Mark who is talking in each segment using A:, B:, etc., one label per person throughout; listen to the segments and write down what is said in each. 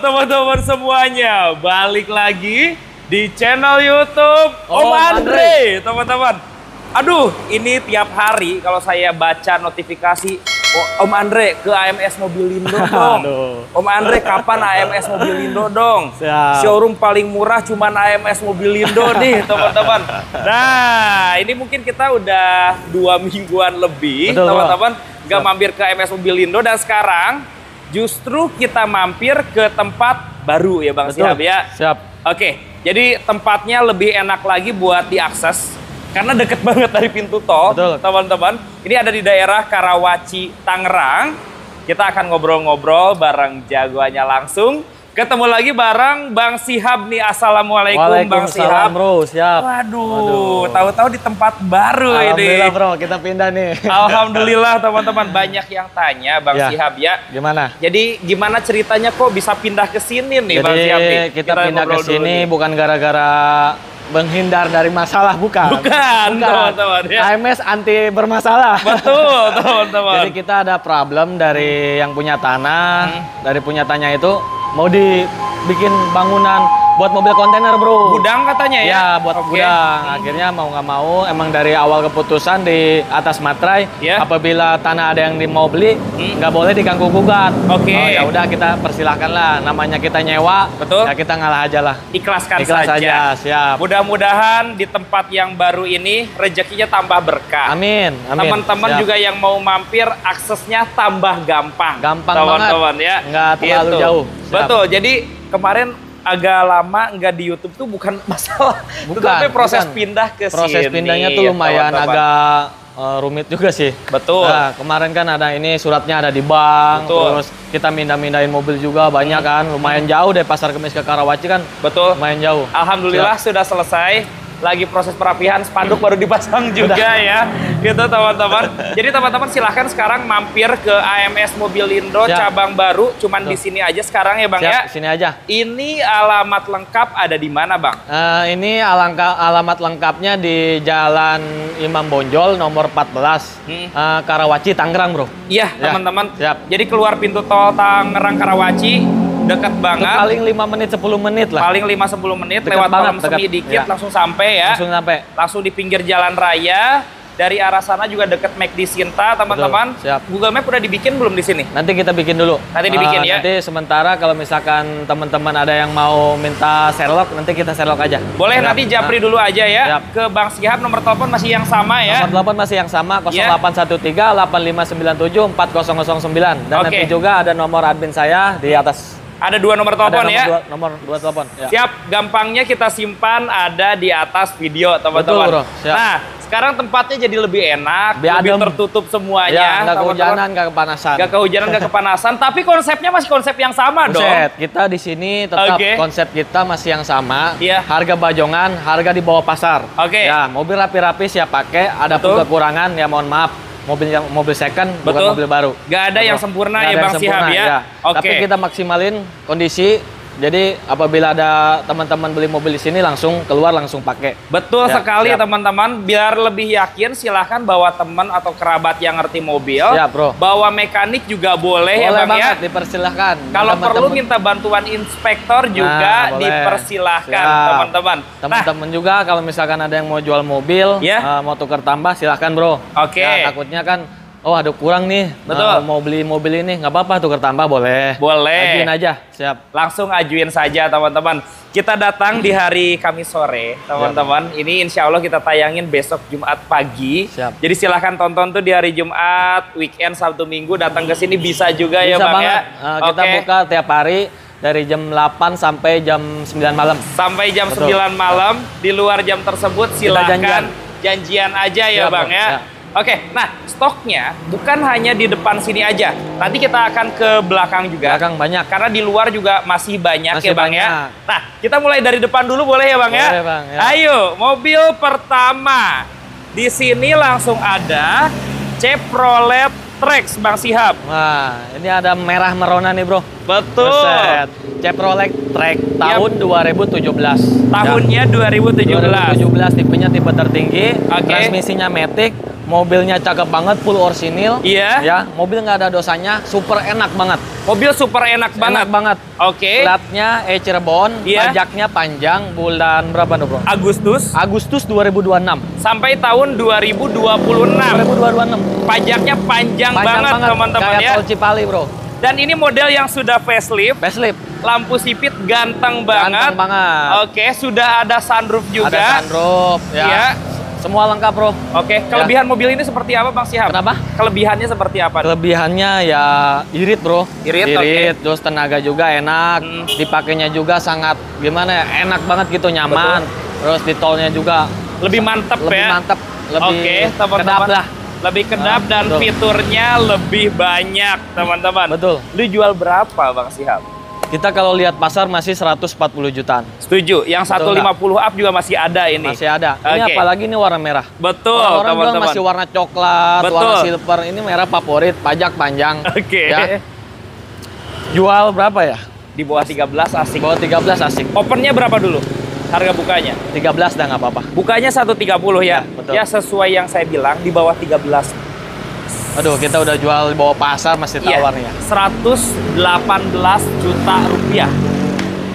A: teman-teman semuanya, balik lagi di channel YouTube Om Andre, teman-teman. Aduh, ini tiap hari kalau saya baca notifikasi, Om Andre ke AMS Mobilindo dong. Om Andre kapan AMS Mobilindo dong?
B: Siap.
A: Showroom paling murah cuman AMS Mobilindo nih, teman-teman. Nah, ini mungkin kita udah 2 mingguan lebih, teman-teman, nggak mampir ke AMS Mobilindo, dan sekarang justru kita mampir ke tempat baru ya Bang Syihab ya.
B: Siap.
A: Oke, jadi tempatnya lebih enak lagi buat diakses karena deket banget dari pintu tol, teman-teman. Ini ada di daerah Karawaci, Tangerang. Kita akan ngobrol-ngobrol bareng jagoannya langsung. Ketemu lagi bareng Bang Syihab nih. Assalamualaikum Bang Syihab.
B: Bro, siap.
A: Waduh, tahu-tahu di tempat baru ini.
B: Alhamdulillah bro, kita pindah nih.
A: Alhamdulillah teman-teman, banyak yang tanya Bang Syihab ya.
B: Gimana?
A: Jadi gimana ceritanya kok bisa pindah ke sini nih Bang Syihab nih?
B: Kita pindah ke sini bukan gara-gara menghindar dari masalah, bukan.
A: Bukan, teman-teman ya.
B: AMS anti bermasalah.
A: Betul, teman-teman.
B: Jadi kita ada problem dari yang punya tanah, dari punya tanah itu mau dibikin bangunan buat mobil kontainer bro.
A: Gudang katanya ya?
B: Ya, buat gudang. Akhirnya mau nggak mau, emang dari awal keputusan di atas materai, apabila tanah ada yang mau beli, nggak boleh diganggu gugat.
A: Oke.
B: Oh, ya udah kita persilahkan lah. Namanya kita nyewa,
A: betul.
B: Ya kita ngalah aja lah.
A: Ikhlas
B: saja. Siap.
A: Mudah-mudahan di tempat yang baru ini rezekinya tambah berkah.
B: Amin.
A: Teman-teman juga yang mau mampir aksesnya tambah gampang.
B: Gampang
A: teman-teman ya.
B: Nggak terlalu jauh. Siap.
A: Betul. Jadi kemarin agak lama nggak di YouTube tuh bukan masalah, tetapi proses pindah ke sini.
B: Proses pindahnya tuh lumayan agak rumit juga sih.
A: Betul.
B: Nah, kemarin kan ada ini suratnya ada di bank, terus kita mindahin mobil juga banyak kan, lumayan jauh deh Pasar Kemis ke Karawaci kan.
A: Betul.
B: Lumayan jauh.
A: Alhamdulillah sudah selesai. Lagi proses perapihan, spanduk baru dipasang juga ya, gitu teman-teman. Jadi teman-teman silahkan sekarang mampir ke AMS Mobilindo cabang baru, cuman di sini aja sekarang ya Bang ya.
B: Sini aja.
A: Ini alamat lengkap ada di mana Bang?
B: Ini alamat lengkapnya di Jalan Imam Bonjol nomor 14, Karawaci, Tangerang bro.
A: Iya teman-teman.
B: Siap.
A: Jadi keluar pintu tol Tangerang Karawaci. Dekat banget.
B: Paling 5 menit 10 menit lah.
A: Paling 5-10 menit
B: deket
A: lewat
B: banget,
A: kolom semi dikit langsung sampai ya. Langsung di pinggir jalan raya. Dari arah sana juga deket McD Sinta teman-teman. Google Map udah dibikin belum di sini?
B: Nanti kita bikin dulu.
A: Nanti dibikin ya.
B: Nanti sementara kalau misalkan teman-teman ada yang mau minta Sherlock, nanti kita Sherlock aja.
A: Boleh nanti japri dulu aja ya. Ke Bang Syihab, nomor telepon masih yang sama ya.
B: Nomor telepon masih yang sama 0813 8597 4009. Dan nanti juga ada nomor admin saya di atas.
A: Ada 2 nomor telepon ya?
B: Nomor 2 telepon. Ya.
A: Siap, gampangnya kita simpan ada di atas video teman-teman. Nah, sekarang tempatnya jadi lebih enak, lebih tertutup semuanya.
B: Nggak kehujanan, nggak kepanasan.
A: Nggak kehujanan, nggak kepanasan. Tapi konsepnya masih konsep yang sama dong.
B: Kita di sini tetap konsep kita masih yang sama. Harga bajongan, harga di bawah pasar. Ya, mobil rapi-rapi siap pakai. Ada pun kekurangan ya mohon maaf. Mobil second, bukan mobil baru.
A: Gak ada yang sempurna ya Bang Syihab ya.
B: Tapi kita maksimalin kondisi. Jadi apabila ada teman-teman beli mobil di sini langsung keluar langsung pakai.
A: Betul sekali teman-teman. Biar lebih yakin silahkan bawa teman atau kerabat yang ngerti mobil. Bawa mekanik juga boleh ya Bang ya.
B: Dipersilahkan.
A: Kalau perlu minta bantuan inspektor juga dipersilahkan teman-teman.
B: Teman-teman juga kalau misalkan ada yang mau jual mobil, mau tukar tambah silahkan bro. Takutnya kan ada kurang nih. Mau beli mobil ini nggak apa-apa, tukar tambah boleh. Ajuin aja, siap.
A: Langsung ajuin saja teman-teman. Kita datang di hari Kamis sore, teman-teman. Ini insya Allah kita tayangin besok Jumat pagi. Jadi silahkan tonton tuh di hari Jumat, weekend, Sabtu, Minggu datang ke sini bisa juga ya Bang ya.
B: Kita buka tiap hari dari jam 8 sampai jam 9 malam.
A: Sampai jam 9 malam. Di luar jam tersebut silahkan janjian aja ya Bang ya. Nah stoknya bukan hanya di depan sini aja. Nanti kita akan ke belakang juga.
B: Banyak.
A: Karena di luar juga masih banyak ya Bang ya. Nah kita mulai dari depan dulu boleh ya Bang ya?
B: Boleh Bang ya.
A: Ayo mobil pertama. Di sini langsung ada Chevrolet Trax Bang Syihab.
B: Wah ini ada merah merona nih bro.
A: Betul.
B: Chevrolet Trax tahun 2017.
A: Tahunnya 2017.
B: Tipenya tipe tertinggi. Transmisinya Matic. Mobilnya cakep banget, full orsinil.
A: Iya.
B: Ya, mobil nggak ada dosanya, super enak banget.
A: Mobil super enak banget.
B: Enak banget.
A: Oke.
B: Platnya Cirebon, pajaknya panjang, bulan berapa nih, Bro? Agustus 2026.
A: Sampai tahun 2026.
B: 2026.
A: Pajaknya panjang banget, teman-teman ya.
B: Kayak tol Cipali, Bro.
A: Dan ini model yang sudah facelift. Lampu sipit ganteng banget. Oke, sudah ada sunroof juga.
B: Ada sunroof, ya. Semua lengkap, Bro.
A: Oke, kelebihan mobil ini seperti apa, Bang Syihab?
B: Kenapa?
A: Kelebihannya seperti apa?
B: Kelebihannya ya irit, Bro.
A: Irit,
B: terus tenaga juga enak. Dipakainya juga sangat gimana ya, enak banget gitu, nyaman. Terus di tolnya juga
A: lebih mantep ya?
B: Lebih mantep, lebih kedap lah.
A: Lebih kedap dan fiturnya lebih banyak, teman-teman.
B: Betul.
A: Lu jual berapa, Bang Syihab?
B: Kita kalau lihat pasar masih 140 jutaan.
A: Setuju. Yang 150 up juga masih ada ini.
B: Masih ada. Ini apalagi ini warna merah.
A: Betul,
B: orang bilang masih warna coklat, warna silver. Ini merah favorit, pajak panjang.
A: Oke.
B: Ya. Jual berapa ya?
A: Di bawah 13 asik.
B: Bawah 13 asik.
A: Opennya berapa dulu? Harga bukanya?
B: 13 dah nggak apa-apa.
A: Bukanya 130 ya?
B: Betul.
A: Ya sesuai yang saya bilang, di bawah 13.
B: Aduh, kita udah jual di bawah pasar masih tawar nih ya.
A: 118 juta rupiah.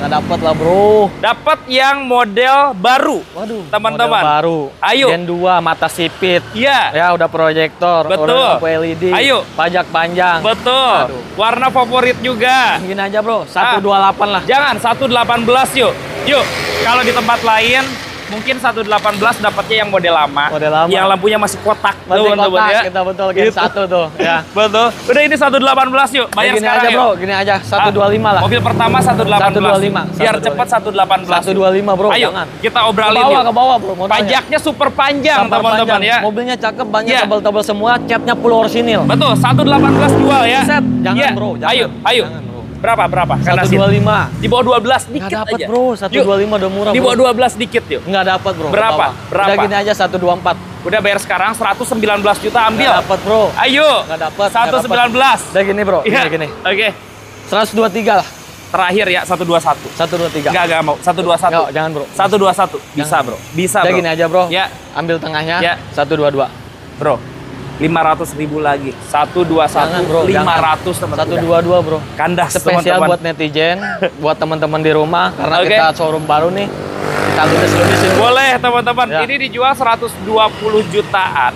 B: Nggak dapat lah, Bro.
A: Dapat yang model baru.
B: Waduh,
A: teman-teman.
B: Model baru.
A: Ayo.
B: Gen 2, mata sipit.
A: Iya.
B: Ya, udah proyektor.
A: Betul.
B: Udah lampu LED.
A: Ayo.
B: Pajak panjang.
A: Betul.
B: Aduh.
A: Warna favorit juga.
B: Gini aja, Bro. 128 lah.
A: Jangan, 118 yuk. Yuk. Kalau di tempat lain mungkin 118 dapatnya yang model lama. Yang lampunya masih kotak.
B: Masih kotak, ya. Kita betul Gen 1 tuh. Ya.
A: Betul. Udah ini 118 yuk. Bayar
B: gini
A: sekarang
B: aja, Bro. Gini aja, 125 lah.
A: Mobil pertama 118.
B: 125.
A: Biar cepat 118.
B: 125, Bro.
A: Ayo,
B: jangan.
A: kita obrolin
B: ke bawah, Bro.
A: Pajaknya super panjang, teman-teman ya.
B: Mobilnya cakep, banyak tebel-tebel semua, catnya full orsinil.
A: Betul, 118 jual ya.
B: Set. Jangan, Bro. Jangan.
A: Ayo.
B: Jangan, Bro.
A: Berapa?
B: 125.
A: Di bawah 12 dikit
B: nggak dapat,
A: aja.
B: Bro. 125 udah murah,
A: Di
B: Bro.
A: bawah 12 dikit yuk.
B: Nggak dapat, Bro.
A: Berapa?
B: Udah gini aja 124.
A: Udah bayar sekarang 119 juta ambil.
B: Nggak dapat, Bro.
A: Ayo.
B: Nggak dapat.
A: 119.
B: Udah gini, Bro.
A: Iya.
B: Gini.
A: Oke.
B: 123 lah.
A: Terakhir ya 121.
B: 123.
A: Enggak mau. 121.
B: Nggak, jangan, Bro.
A: 121. Bisa, Bro. Bisa,
B: Udah
A: Bro.
B: gini aja, Bro.
A: Ya.
B: Ambil tengahnya.
A: Ya.
B: 122.
A: Bro. 500.000 lagi. 121.
B: Jangan, Bro.
A: 500 teman-teman.
B: 122, Bro.
A: Kandas,
B: spesial
A: teman-teman.
B: buat netizen, buat teman-teman di rumah karena
A: Oke.
B: kita showroom baru nih. Kita ludes-ludesin.
A: Boleh, teman-teman.
B: Ya.
A: Ini dijual 120 jutaan.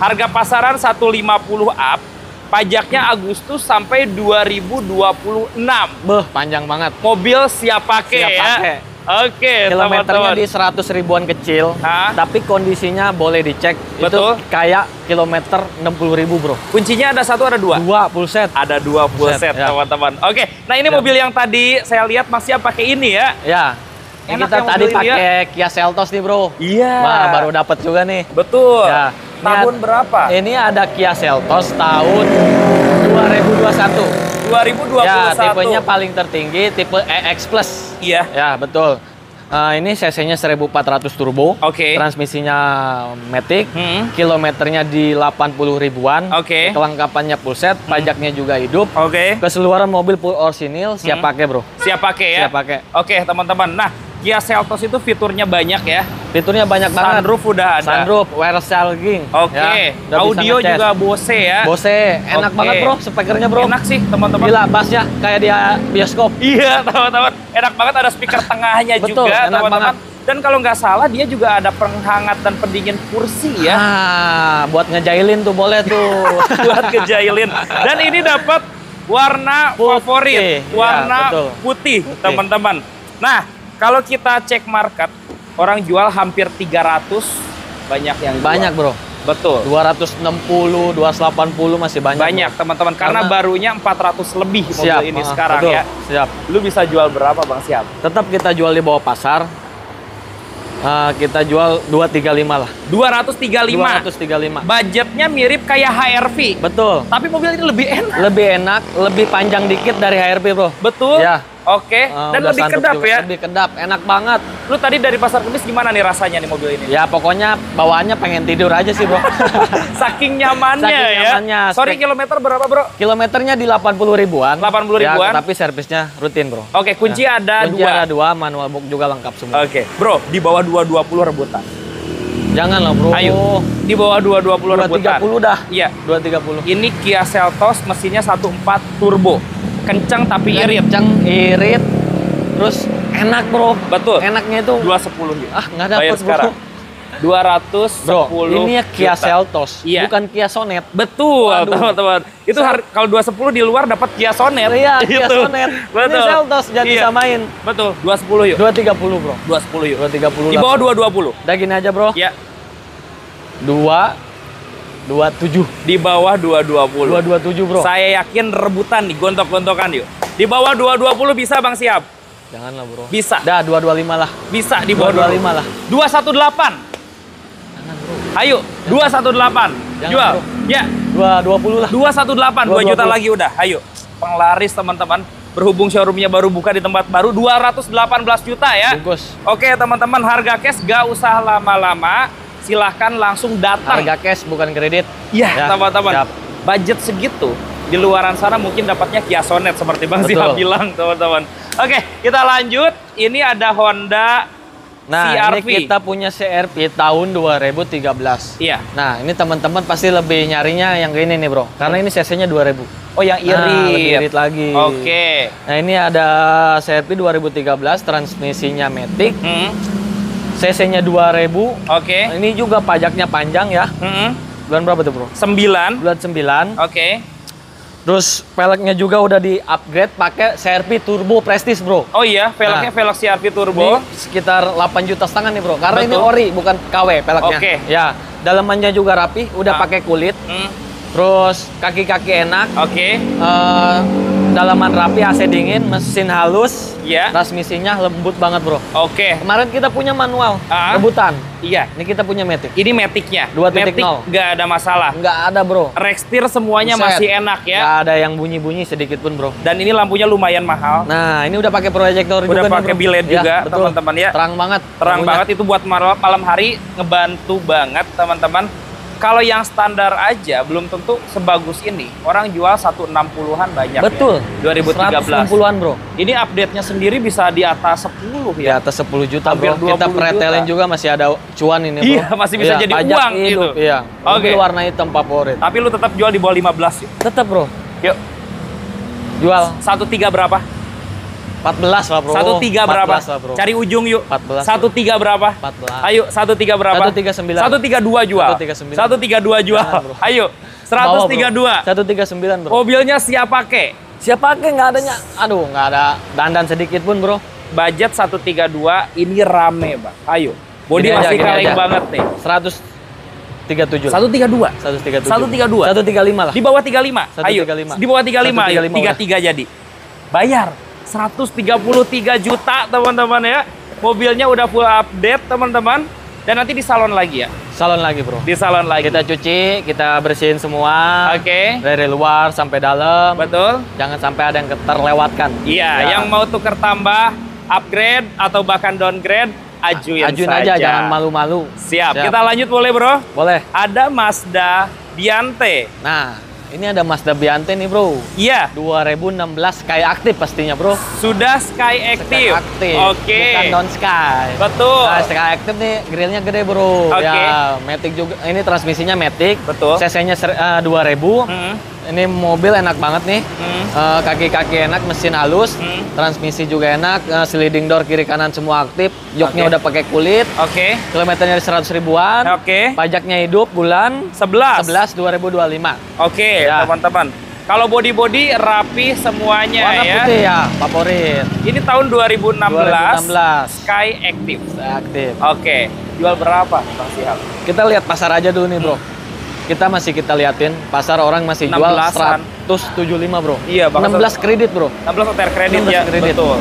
A: Harga pasaran 150 up. Pajaknya Agustus sampai 2026.
B: Beuh, panjang banget.
A: Mobil siap pakai
B: Siap
A: ya.
B: pakai.
A: Oke,
B: Kilometernya
A: teman-teman.
B: di 100 ribuan kecil, tapi kondisinya boleh dicek.
A: Betul.
B: Itu kayak kilometer 60.000, Bro.
A: Kuncinya ada satu, ada dua?
B: Dua full set.
A: Ada dua full set,
B: ya.
A: teman-teman. Oke, nah ini mobil yang tadi saya lihat masih pakai ini ya.
B: Ya. Ini
A: Enak
B: kita
A: yang
B: tadi
A: mobil ini
B: pakai Kia Seltos nih, Bro.
A: Iya.
B: Wah, baru dapat juga nih.
A: Betul.
B: Ya.
A: Tahun berapa?
B: Ini ada Kia Seltos tahun 2021.
A: 2021.
B: Ya, tipenya paling tertinggi, tipe EX Plus.
A: Iya.
B: Ya, betul. Ini cc-nya 1400 turbo.
A: Oke.
B: Transmisinya matic. Kilometernya di 80 ribuan.
A: Oke.
B: Kelengkapannya full set, pajaknya juga hidup.
A: Oke.
B: Keseluruhan mobil full orsinil, siap pakai, Bro.
A: Siap pakai ya?
B: Siap pakai.
A: Oke, teman-teman. Nah, Kia Seltos itu fiturnya banyak ya.
B: Fiturnya banyak banget.
A: Sunroof udah ada.
B: Sunroof, wireless charging.
A: Oke.
B: Ya,
A: Audio juga Bose ya.
B: Bose, enak
A: Oke.
B: banget, Bro. Speakernya, Bro.
A: Enak sih, teman-teman.
B: Gila, bassnya kayak di bioskop.
A: Iya, teman-teman. Enak banget, ada speaker tengahnya
B: Betul,
A: juga,
B: enak
A: teman-teman.
B: banget.
A: Dan kalau nggak salah, dia juga ada penghangat dan pendingin kursi ya.
B: Buat ngejailin tuh boleh tuh.
A: Buat ngejailin. Dan ini dapat warna
B: Putih.
A: favorit, warna
B: Ya,
A: putih, teman-teman. Nah, kalau kita cek market, orang jual hampir 300, banyak yang jual.
B: Banyak, Bro.
A: Betul.
B: 260, 280 masih banyak.
A: Banyak, teman-teman. Karena barunya 400 lebih mobil
B: Siap,
A: ini sekarang
B: betul,
A: ya.
B: Siap.
A: Lu bisa jual berapa, Bang Syihab?
B: Tetap kita jual di bawah pasar. Kita jual 235 lah.
A: 235.
B: 235.
A: Budgetnya mirip kayak HRV.
B: Betul.
A: Tapi mobil ini lebih enak.
B: Lebih enak, lebih panjang dikit dari HRV, Bro.
A: Betul.
B: Ya.
A: Oke. Dan
B: udah
A: lebih
B: sunroof
A: kedap
B: juga.
A: ya.
B: Lebih kedap, enak banget.
A: Lu tadi dari Pasar Kemis gimana nih rasanya nih mobil ini?
B: Ya pokoknya bawaannya pengen tidur aja sih, Bro.
A: Saking nyamannya
B: Saking
A: ya.
B: nyamannya.
A: Sorry, kilometer berapa, Bro?
B: Kilometernya di 80 ribuan.
A: 80 ribuan.
B: Ya, tapi servisnya rutin, Bro.
A: Oke, kunci ada
B: kunci
A: dua.
B: ada 2, manual box juga lengkap semua.
A: Oke, Bro, di bawah 220 rebutan.
B: Jangan lah bro.
A: Ayo, di bawah 220 rebutan.
B: 230 dah.
A: Iya.
B: 230.
A: Ini Kia Seltos, mesinnya 1.4 turbo. Kencang tapi irit.
B: Kencang, irit. Terus enak bro.
A: Betul.
B: Enaknya itu
A: 210 ya.
B: nggak dapet bro.
A: 210
B: bro, ini ya Kia Seltos,
A: iya.
B: bukan Kia Sonet.
A: Betul, teman-teman. Itu kalau 210 di luar dapat Kia Sonet.
B: Iya, Kia Sonet.
A: Betul.
B: Ini Seltos, jangan disamain.
A: Betul, 210 yuk.
B: 230 bro.
A: 210 yuk.
B: 230.
A: Di bawah 220.
B: Udah gini aja bro.
A: Iya.
B: 227.
A: Di bawah 220.
B: 227 bro.
A: Saya yakin rebutan nih, gontok-gontokan yuk. Di bawah 220 bisa Bang Siap?
B: Janganlah bro.
A: Bisa.
B: Dah 225 lah.
A: Bisa di bawah
B: 225 lah.
A: 218.
B: Jangan bro.
A: Ayo, 218. Jual.
B: Bro.
A: Ya.
B: 220 lah.
A: 218, 2 juta lagi udah. Ayo. Penglaris teman-teman. Berhubung showroomnya baru buka di tempat baru, 218 juta ya.
B: Bungkus.
A: Oke teman-teman, harga cash gak usah lama-lama. Silahkan langsung datang.
B: Harga cash bukan kredit.
A: Iya teman-teman. Budget segitu. Di luaran sana mungkin dapatnya Kia Sonet seperti Bang Siap bilang teman-teman. Oke, kita lanjut. Ini ada Honda CR-V.
B: Ini kita punya CR-V tahun 2013.
A: Iya.
B: Nah, ini teman-teman pasti lebih nyarinya yang kayak ini nih, bro. Karena ini cc-nya 2000.
A: Oh, yang irit.
B: Lebih irit lagi.
A: Oke.
B: Nah, ini ada CR-V 2013, transmisinya Matic. cc-nya 2000.
A: Oke.
B: Nah, ini juga pajaknya panjang ya. Bulan berapa tuh, bro?
A: 9.
B: Bulan 9.
A: Oke.
B: Terus velgnya juga udah di-upgrade pakai CR-V Turbo Prestige, bro.
A: Oh iya, velgnya velg CR-V Turbo.
B: Ini sekitar 8 juta setengah nih, bro. Karena ini ori, bukan KW velgnya.
A: Oke.
B: Ya, dalamannya juga rapi, udah pakai kulit. Terus kaki-kaki enak.
A: Oke.
B: Dalaman rapi, AC dingin, mesin halus.
A: Iya.
B: Transmisinya lembut banget, bro.
A: Oke.
B: Kemarin kita punya manual, rebutan.
A: Iya.
B: Ini kita punya Matic.
A: Ini Matic-nya.
B: 2.0.
A: Matic nggak ada masalah.
B: Nggak ada, bro.
A: Rextir semuanya masih enak ya.
B: Nggak ada yang bunyi-bunyi sedikit pun, bro.
A: Dan ini lampunya lumayan mahal.
B: Nah, ini udah pakai proyektor juga.
A: Udah pakai bilet juga, teman-teman ya.
B: Terang banget.
A: Terang banget, itu buat malam hari ngebantu banget, teman-teman. Kalau yang standar aja belum tentu sebagus ini. Orang jual 160-an banyak.
B: Betul.
A: Ya. 2013.
B: 160-an, bro.
A: Ini update-nya sendiri bisa di atas 10 ya.
B: Di atas 10 juta,
A: hampir
B: bro. Kita pretelin juga masih ada cuan ini, bro.
A: Iya, masih bisa jadi uang gitu.
B: Iya. Oke. Warna hitam favorit.
A: Tapi lu tetap jual di bawah 15 yuk.
B: Tetap, bro.
A: Yuk.
B: Jual.
A: 13 berapa?
B: 14 lah, bro.
A: 13 berapa?
B: Lah, bro.
A: Cari ujung yuk.
B: 14.
A: 13 berapa?
B: 14.
A: Ayo, 13 berapa?
B: 139.
A: 132 jual.
B: 139.
A: 132 jual.
B: Jangan,
A: Ayo, 132.
B: 139, bro.
A: Mobilnya siap pakai.
B: Siap pakai, nggak adanya. Aduh, nggak ada dandan sedikit pun, bro.
A: Budget 132, ini rame, Bang. Ayo. Bodi masih kaleng banget nih.
B: 137.
A: 132.
B: 137.
A: 132.
B: 135 lah.
A: Di bawah 35. Ayo.
B: 135.
A: Di bawah 35.
B: 135
A: 33 jadi. Bayar 133 juta, teman-teman ya. Mobilnya udah full update, teman-teman. Dan nanti di salon lagi ya.
B: Salon lagi, bro.
A: Di salon lagi.
B: Kita cuci, kita bersihin semua.
A: Oke.
B: Dari luar sampai dalam.
A: Betul.
B: Jangan sampai ada yang terlewatkan.
A: Iya, ya. Yang mau tuker tambah, upgrade atau bahkan downgrade, ajuin
B: aja, jangan malu-malu.
A: Siap. Kita lanjut boleh, bro?
B: Boleh.
A: Ada Mazda Biante.
B: Nah, ini ada Mazda Biante nih, bro.
A: Iya.
B: 2016 Sky Active pastinya, bro.
A: Sudah Sky Active. Oke.
B: Bukan non Sky.
A: Betul.
B: Nah, Sky Active nih grillnya gede, bro.
A: Oke.
B: Ya, Matic juga. Ini transmisinya Matic.
A: Betul.
B: cc-nya 2000. Ini mobil enak banget nih. Kaki-kaki enak, mesin halus. Transmisi juga enak. Sliding door kiri kanan semua aktif. Joknya udah pakai kulit.
A: Oke.
B: Kilometernya 100 ribuan.
A: Oke.
B: Pajaknya hidup bulan
A: 11
B: 2025.
A: Oke, teman-teman. Kalau body rapi semuanya.
B: Warna
A: ya.
B: Putih ya, favorit.
A: Ini tahun 2016. Sky Active.
B: Sky Active.
A: Oke. Jual berapa, Bang Siap?
B: Kita lihat pasar aja dulu nih, bro. Kita liatin pasar, orang masih jual 175, bro.
A: Iya, Bang.
B: 16 kredit, bro.
A: 16 OTR kredit
B: 16
A: ya.
B: kredit. Betul.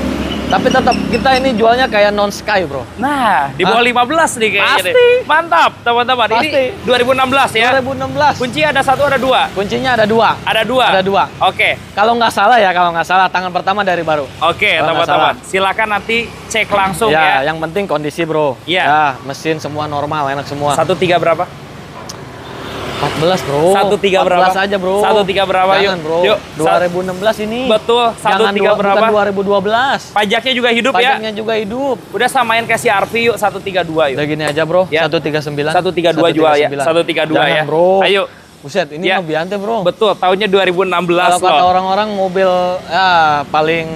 B: Tapi tetap kita ini jualnya kayak non Sky, bro.
A: Nah, di bawah 15 nih kayaknya.
B: Pasti.
A: Mantap, teman-teman. Ini 2016 ya.
B: 2016.
A: Kunci ada 1, ada 2.
B: Kuncinya ada 2.
A: Ada 2.
B: Ada 2.
A: Oke.
B: Kalau nggak salah, tangan pertama dari baru.
A: Oke, teman-teman. Silakan nanti cek langsung
B: ya.
A: ya.
B: Yang penting kondisi, bro.
A: Iya.
B: Ya, mesin semua normal, enak semua.
A: 13 berapa?
B: 14 bro.
A: 13 berapa?
B: 14 aja bro.
A: 13 berapa?
B: Jangan,
A: yuk
B: bro.
A: Yuk
B: 2016 ini.
A: Betul. 13 berapa?
B: Bukan 2012.
A: Pajaknya juga hidup ya?
B: Pajaknya juga hidup.
A: Udah samain kayak si Arfi yuk 132 yuk.
B: Udah gini aja bro.
A: Ya.
B: 139.
A: 132 jual ya. 132
B: Jangan,
A: ya.
B: Bro.
A: Ayo.
B: Buset, ini
A: Ya.
B: Mobiante bro.
A: Betul, tahunnya 2016
B: Kalau kata orang-orang mobil ya paling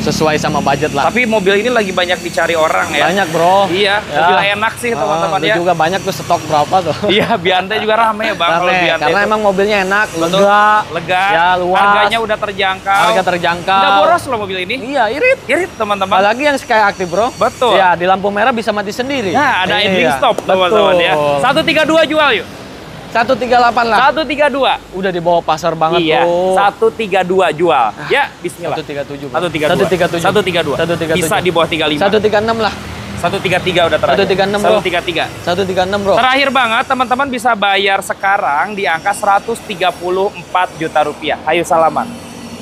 B: sesuai sama budget lah.
A: Tapi mobil ini lagi banyak dicari orang ya.
B: Banyak bro.
A: Iya,
B: ya.
A: mobil enak sih teman-teman ya.
B: juga banyak tuh stok berapa tuh.
A: Iya, Biante juga rame ya bang. Kalau Biante
B: karena
A: itu.
B: emang mobilnya enak,
A: Betul. lega,
B: ya, luas.
A: harganya udah terjangkau.
B: Harga terjangkau.
A: Udah boros loh mobil ini.
B: Iya, irit.
A: Irit teman-teman.
B: Apalagi yang Sky Active bro.
A: Betul.
B: Ya, di lampu merah bisa mati sendiri.
A: Nah, ada idling
B: Iya.
A: stop teman-teman ya. 132 jual yuk.
B: 138 lah.
A: 132.
B: Udah di bawah pasar banget
A: iya.
B: bro.
A: 132 jual. Ya, bismillah.
B: 137.
A: 132. 132.
B: 137.
A: Bisa di bawah 35.
B: 136 lah.
A: 133 udah terakhir.
B: 136 bro.
A: 133.
B: 136 bro.
A: Terakhir banget teman-teman bisa bayar sekarang di angka 134 juta rupiah. Ayo salaman.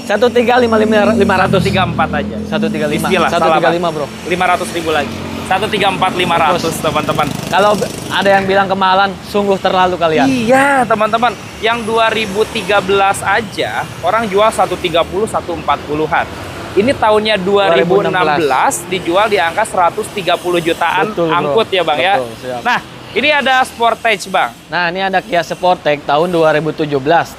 B: 135 500.
A: 134 aja.
B: 135.
A: Bismillah,
B: 135 bro.
A: 500 ribu lagi. 134 500 teman-teman.
B: Kalau ada yang bilang kemahalan, sungguh terlalu kalian.
A: Iya teman-teman. Yang 2013 aja orang jual 130 140-an. Ini tahunnya 2016 dijual di angka 130 jutaan. Betul, angkut ya bang. Betul, ya. Siap. Nah, ini ada Sportage bang.
B: Nah, ini ada Kia Sportage tahun 2017.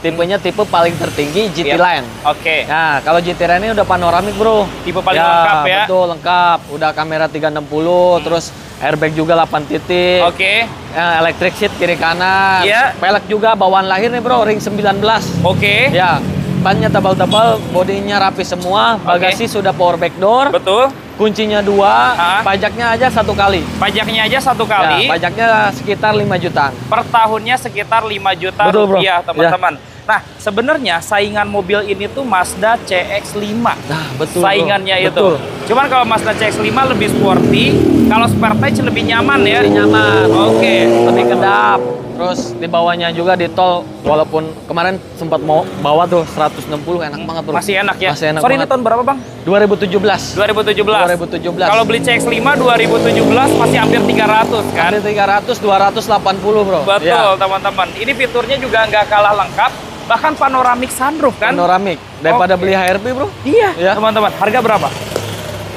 B: Tipenya tipe paling tertinggi GT Line.
A: Oke.
B: Nah, kalau GT Line ini udah panoramik bro.
A: Tipe paling lengkap ya.
B: Betul, lengkap. Udah kamera 360, terus airbag juga 8 titik.
A: Oke.
B: Electric seat kiri kanan.
A: Iya.
B: Pelek juga bawaan lahir nih bro, ring 19.
A: Oke.
B: Ya. Bannya tebal-tebal, bodinya rapi semua, bagasi sudah power back door.
A: Betul.
B: Kuncinya 2, pajaknya aja 1 kali.
A: Pajaknya aja 1 kali.
B: Ya, pajaknya sekitar 5 jutaan.
A: Per tahunnya sekitar 5 juta
B: Betul,
A: rupiah teman-teman.
B: Ya.
A: Nah, sebenarnya saingan mobil ini tuh Mazda CX-5.
B: Nah, betul.
A: Saingannya
B: bro.
A: itu.
B: Betul.
A: Cuman kalau Mazda CX-5 lebih sporty, kalau Sportage lebih nyaman ya.
B: Lebih nyaman.
A: Oke.
B: Lebih kedap. Terus di bawahnya juga di tol, walaupun kemarin sempat mau bawa tuh 160, enak banget bro.
A: Masih enak ya?
B: Masih enak
A: Sorry,
B: banget.
A: ini tahun berapa bang?
B: 2017.
A: 2017. Kalau beli CX-5 2017 masih hampir 300 kan?
B: Hampir 300, 280 bro.
A: Betul teman-teman. Ini fiturnya juga nggak kalah lengkap. Bahkan panoramic sunroof kan?
B: Panoramic. Daripada beli HRV bro.
A: Iya teman-teman. Harga berapa?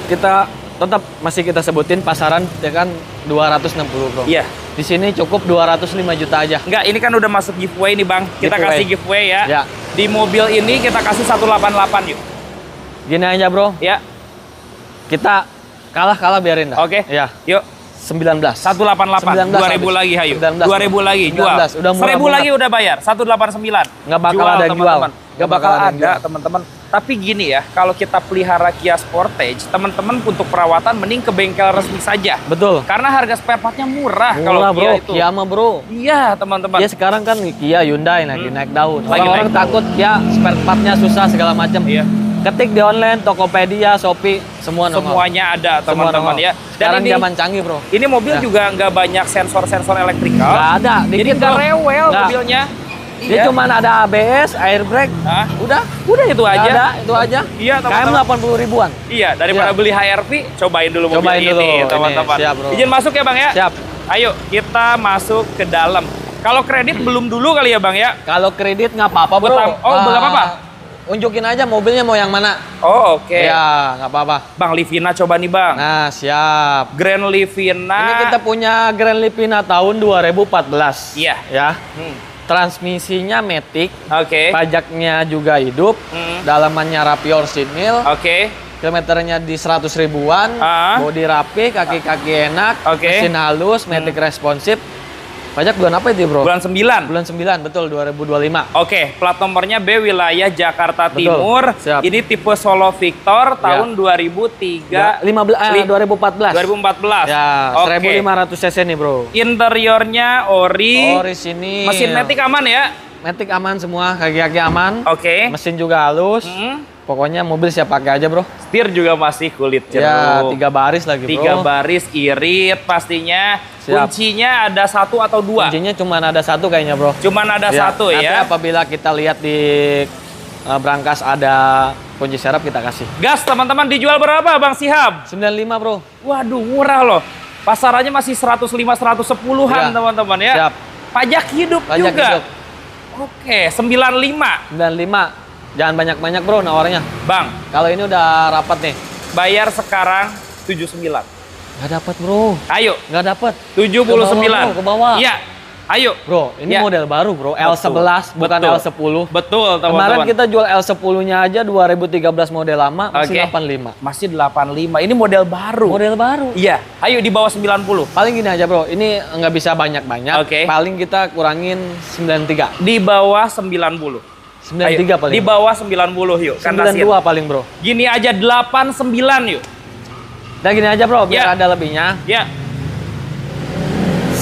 B: Kita tetap masih kita sebutin pasaran ya kan 260 bro.
A: Iya.
B: Di sini cukup 205 juta aja.
A: Enggak, ini kan udah masuk giveaway nih bang. Kita kasih giveaway ya.
B: Ya.
A: Di mobil ini kita kasih 188 yuk.
B: Gini aja bro.
A: Ya.
B: Kita kalah biarin dah.
A: Oke.
B: Ya.
A: Yuk.
B: 19.
A: 188. 2000 lagi hayu. 2000 lagi jual.
B: 19. Udah
A: 1000 lagi udah bayar. 189.
B: Nggak bakal ada yang jual.
A: Nggak bakal ada teman-teman. Tapi gini ya, kalau kita pelihara Kia Sportage, teman-teman untuk perawatan mending ke bengkel resmi saja.
B: Betul.
A: Karena harga spare partnya murah kalau
B: Murah,
A: Kia
B: bro.
A: itu.
B: Kia mah bro.
A: Iya teman-teman.
B: Ya sekarang kan Kia, Hyundai lagi naik daun.
A: Lagi
B: Orang
A: naik
B: takut ya spare partnya susah segala macam.
A: Iya.
B: Ketik di online, Tokopedia, Shopee, semua nongol.
A: Semuanya ada teman-teman ya.
B: Sekarang
A: ini,
B: zaman canggih bro.
A: Ini mobil juga nggak banyak sensor-sensor elektrikal.
B: Nggak ada.
A: Jadi nggak rewel mobilnya.
B: Dia cuma ada ABS, airbag, udah
A: itu aja.
B: Ada, itu aja.
A: Iya,
B: KM 80 ribuan.
A: Iya, daripada beli HRV, cobain dulu mobil ini, teman-teman. Izin masuk ya, Bang ya?
B: Siap.
A: Ayo, kita masuk ke dalam. Kalau kredit belum dulu kali ya, Bang ya?
B: Kalau kredit nggak apa-apa, bro.
A: Belum apa-apa?
B: Unjukin aja mobilnya mau yang mana.
A: Oh, oke.
B: Ya, nggak apa-apa.
A: Bang, Livina coba nih, Bang.
B: Nah, siap.
A: Grand Livina.
B: Ini kita punya Grand Livina tahun 2014.
A: Iya.
B: Ya. Transmisinya matic, pajaknya juga hidup, dalamannya rapi orsinil, kilometernya di 100 ribuan, bodi rapi, kaki-kaki enak, mesin halus, matic responsif. Pajak bulan apa itu bro?
A: Bulan 9.
B: Bulan 9, betul, 2025.
A: Oke, plat nomornya B wilayah Jakarta Timur.
B: Siap.
A: Ini tipe Solo Victor tahun 2014.
B: 2014. Ya, 1500 cc nih bro.
A: Interiornya ori.
B: Ori sini.
A: Mesin matic aman ya?
B: Matic aman semua, kaki-kaki aman.
A: Oke.
B: Mesin juga halus. Pokoknya mobil siap pakai aja bro.
A: Setir juga masih kulit jeruk.
B: Ya, 3 baris lagi bro.
A: 3 baris irit pastinya. Siap. Kuncinya ada 1 atau 2?
B: Kuncinya cuma ada 1 kayaknya bro.
A: Cuman ada 1 ya.
B: Nanti apabila kita lihat di brankas ada kunci serep kita kasih.
A: Gas teman-teman, dijual berapa Bang Sihab?
B: 95 bro.
A: Waduh murah loh. Pasarannya masih 105-110-an teman-teman ya.
B: Siap.
A: Pajak hidup
B: Pajak
A: juga.
B: hidup.
A: Oke, 95.
B: 95. Jangan banyak-banyak bro nawarnya.
A: Bang,
B: kalau ini udah rapat nih.
A: Bayar sekarang 79.
B: Nggak dapat bro.
A: Ayo.
B: Nggak dapat.
A: 79.
B: Ke bawah.
A: Iya. Ayo.
B: Bro, ini model baru bro. L11 bukan L10.
A: Betul, teman-teman.
B: Kemarin kita jual L10-nya aja 2013 model lama masih 85.
A: Masih 85. Ini model baru.
B: Model baru.
A: Iya. Ayo di bawah 90.
B: Paling gini aja bro. Ini nggak bisa banyak-banyak. Paling kita kurangin 93.
A: Di bawah 90.
B: 93 paling.
A: Di bawah 90 yuk.
B: 92 paling bro.
A: Gini aja 89 yuk.
B: Udah gini aja bro, biar ada lebihnya.
A: Ya.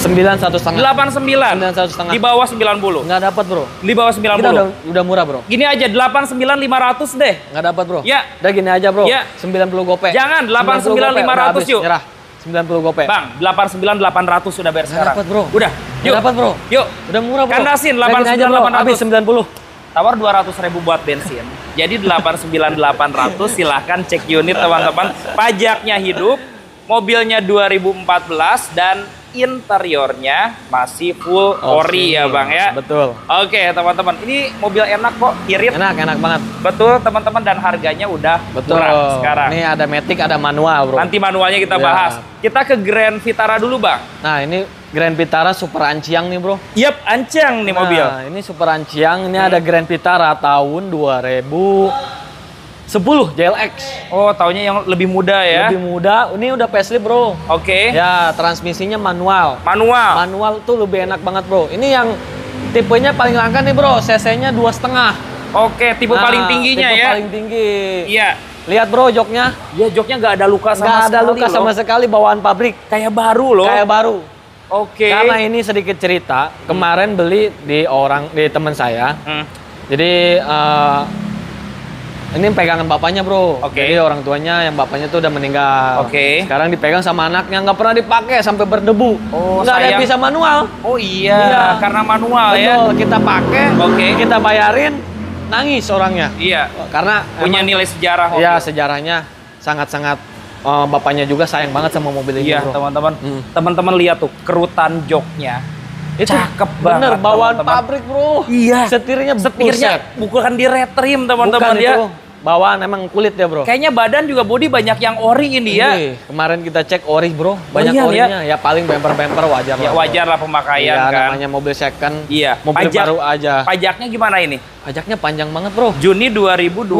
B: 91,5.
A: 89.
B: 91,5.
A: Di bawah 90.
B: Nggak dapat bro.
A: Di bawah 90.
B: Kita udah murah bro.
A: Gini aja 89.500 deh.
B: Nggak dapat bro.
A: Ya.
B: Udah gini aja bro.
A: Ya.
B: 90 gope.
A: Jangan 89.500 yuk.
B: Nyerah. 90 gope.
A: Bang, 89.800 sudah bayar sekarang.
B: Dapat bro.
A: Udah. Yuk.
B: Dapat bro.
A: Yuk.
B: Udah murah bro.
A: Kandasin 89.800.
B: Habis 90.
A: Tawar 200.000 buat bensin. Jadi 89.800 silahkan cek unit teman-teman. Pajaknya hidup, mobilnya 2014 dan interiornya masih full ori ya bang ya.
B: Betul.
A: Oke teman-teman, ini mobil enak kok, irit.
B: Enak banget.
A: Betul teman-teman, dan harganya udah murah sekarang.
B: Ini ada matic, ada manual bro.
A: Nanti manualnya kita bahas. Kita ke Grand Vitara dulu bang.
B: Nah ini Grand Vitara Super Anciang nih bro.
A: Yap, Anciang nih mobil.
B: Nah ini Super Anciang, ini ada Grand Vitara tahun 2010 JLX.
A: Oh, tahunnya yang lebih muda ya?
B: Lebih muda, ini udah facelift bro.
A: Oke.
B: Ya, transmisinya manual. Manual tuh lebih enak banget bro. Ini yang tipenya paling langka nih bro, cc-nya 2,5.
A: Oke, tipe paling tingginya
B: tipe
A: ya?
B: Paling tinggi.
A: Iya.
B: Lihat bro joknya.
A: Iya, joknya nggak ada luka sama sekali.
B: Nggak ada luka sama sekali, bawaan pabrik.
A: Kayak baru loh.
B: Kayak baru.
A: Oke.
B: Karena ini sedikit cerita, kemarin beli di teman saya. Jadi ini pegangan bapaknya bro. Jadi orang tuanya yang bapaknya tuh udah meninggal. Sekarang dipegang sama anaknya, nggak pernah dipakai sampai berdebu. Nggak ada yang bisa manual.
A: Oh iya, karena manual.
B: Betul, ya. Kita pakai, kita bayarin, nangis orangnya.
A: Iya.
B: Karena
A: punya nilai sejarah.
B: Iya, sejarahnya sangat-sangat. Bapaknya juga sayang banget sama mobil ini bro.
A: Teman-teman. Teman-teman lihat tuh kerutan joknya.
B: Itu
A: cakep banget.
B: Bener, bawaan pabrik bro.
A: Iya.
B: Setirnya
A: bukan di red trim teman-teman ya.
B: Bawaan emang kulit ya bro.
A: Kayaknya badan juga body banyak yang ori ini ya.
B: Kemarin kita cek ori bro, banyak orinya. Ya paling bemper-bemper wajar lah.
A: Ya wajar lah pemakaian kan.
B: Namanya mobil second.
A: Iya.
B: Mobil baru aja.
A: Pajaknya gimana ini?
B: Pajaknya panjang banget bro.
A: Juni 2026.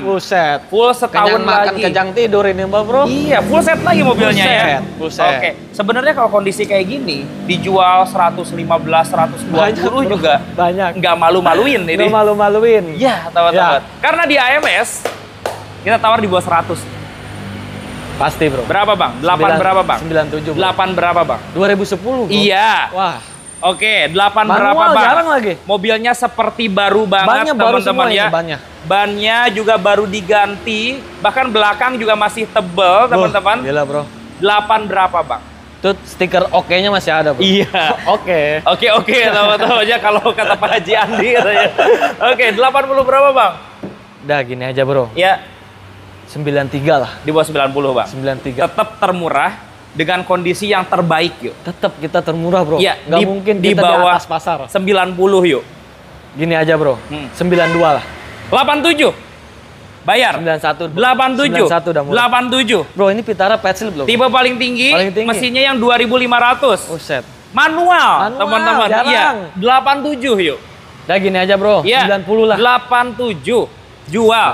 B: Buset.
A: Full setahun
B: makan
A: lagi.
B: Kejang tidur ini mbak bro.
A: Iya, full set lagi mobilnya ya.
B: Buset.
A: Oke. Sebenarnya kalau kondisi kayak gini dijual 115, 120 juga
B: banyak.
A: Nggak malu-maluin ini.
B: Nggak malu-maluin.
A: Iya, teman-teman. Karena di AMS kita tawar di bawah 100.
B: Pasti bro.
A: Berapa bang? 8 berapa bang?
B: 97 bro.
A: 8 berapa bang?
B: 2010 bro.
A: Iya.
B: Wah.
A: Oke, 8
B: manual
A: berapa bang?
B: Jarang lagi.
A: Mobilnya seperti baru banget teman-teman ya. Bannya juga baru diganti, bahkan belakang juga masih tebel teman-teman.
B: Gila bro.
A: 8 berapa bang?
B: Tuh stiker oke-nya masih ada bro.
A: Iya.
B: Oke.
A: Oke teman-teman aja kalau kata Pak Haji Andi katanya. Oke, 80 berapa bang?
B: Udah gini aja bro.
A: Ya.
B: 93 lah.
A: Di bawah 90 bang.
B: 93.
A: Tetap termurah. Dengan kondisi yang terbaik yuk.
B: Tetap kita termurah bro.
A: Iya,
B: nggak mungkin
A: di
B: kita
A: bawah
B: di atas pasar.
A: 90 yuk.
B: Gini aja bro. 92 lah.
A: 87. Bayar.
B: 91.
A: 87.
B: 91 udah murah.
A: 87.
B: Bro ini Vitara facelift loh.
A: Tipe paling tinggi. Mesinnya yang 2500.
B: Buset.
A: Manual teman-teman. Iya. 87 yuk.
B: Udah gini aja bro.
A: Ya,
B: 90 lah.
A: 87. Jual.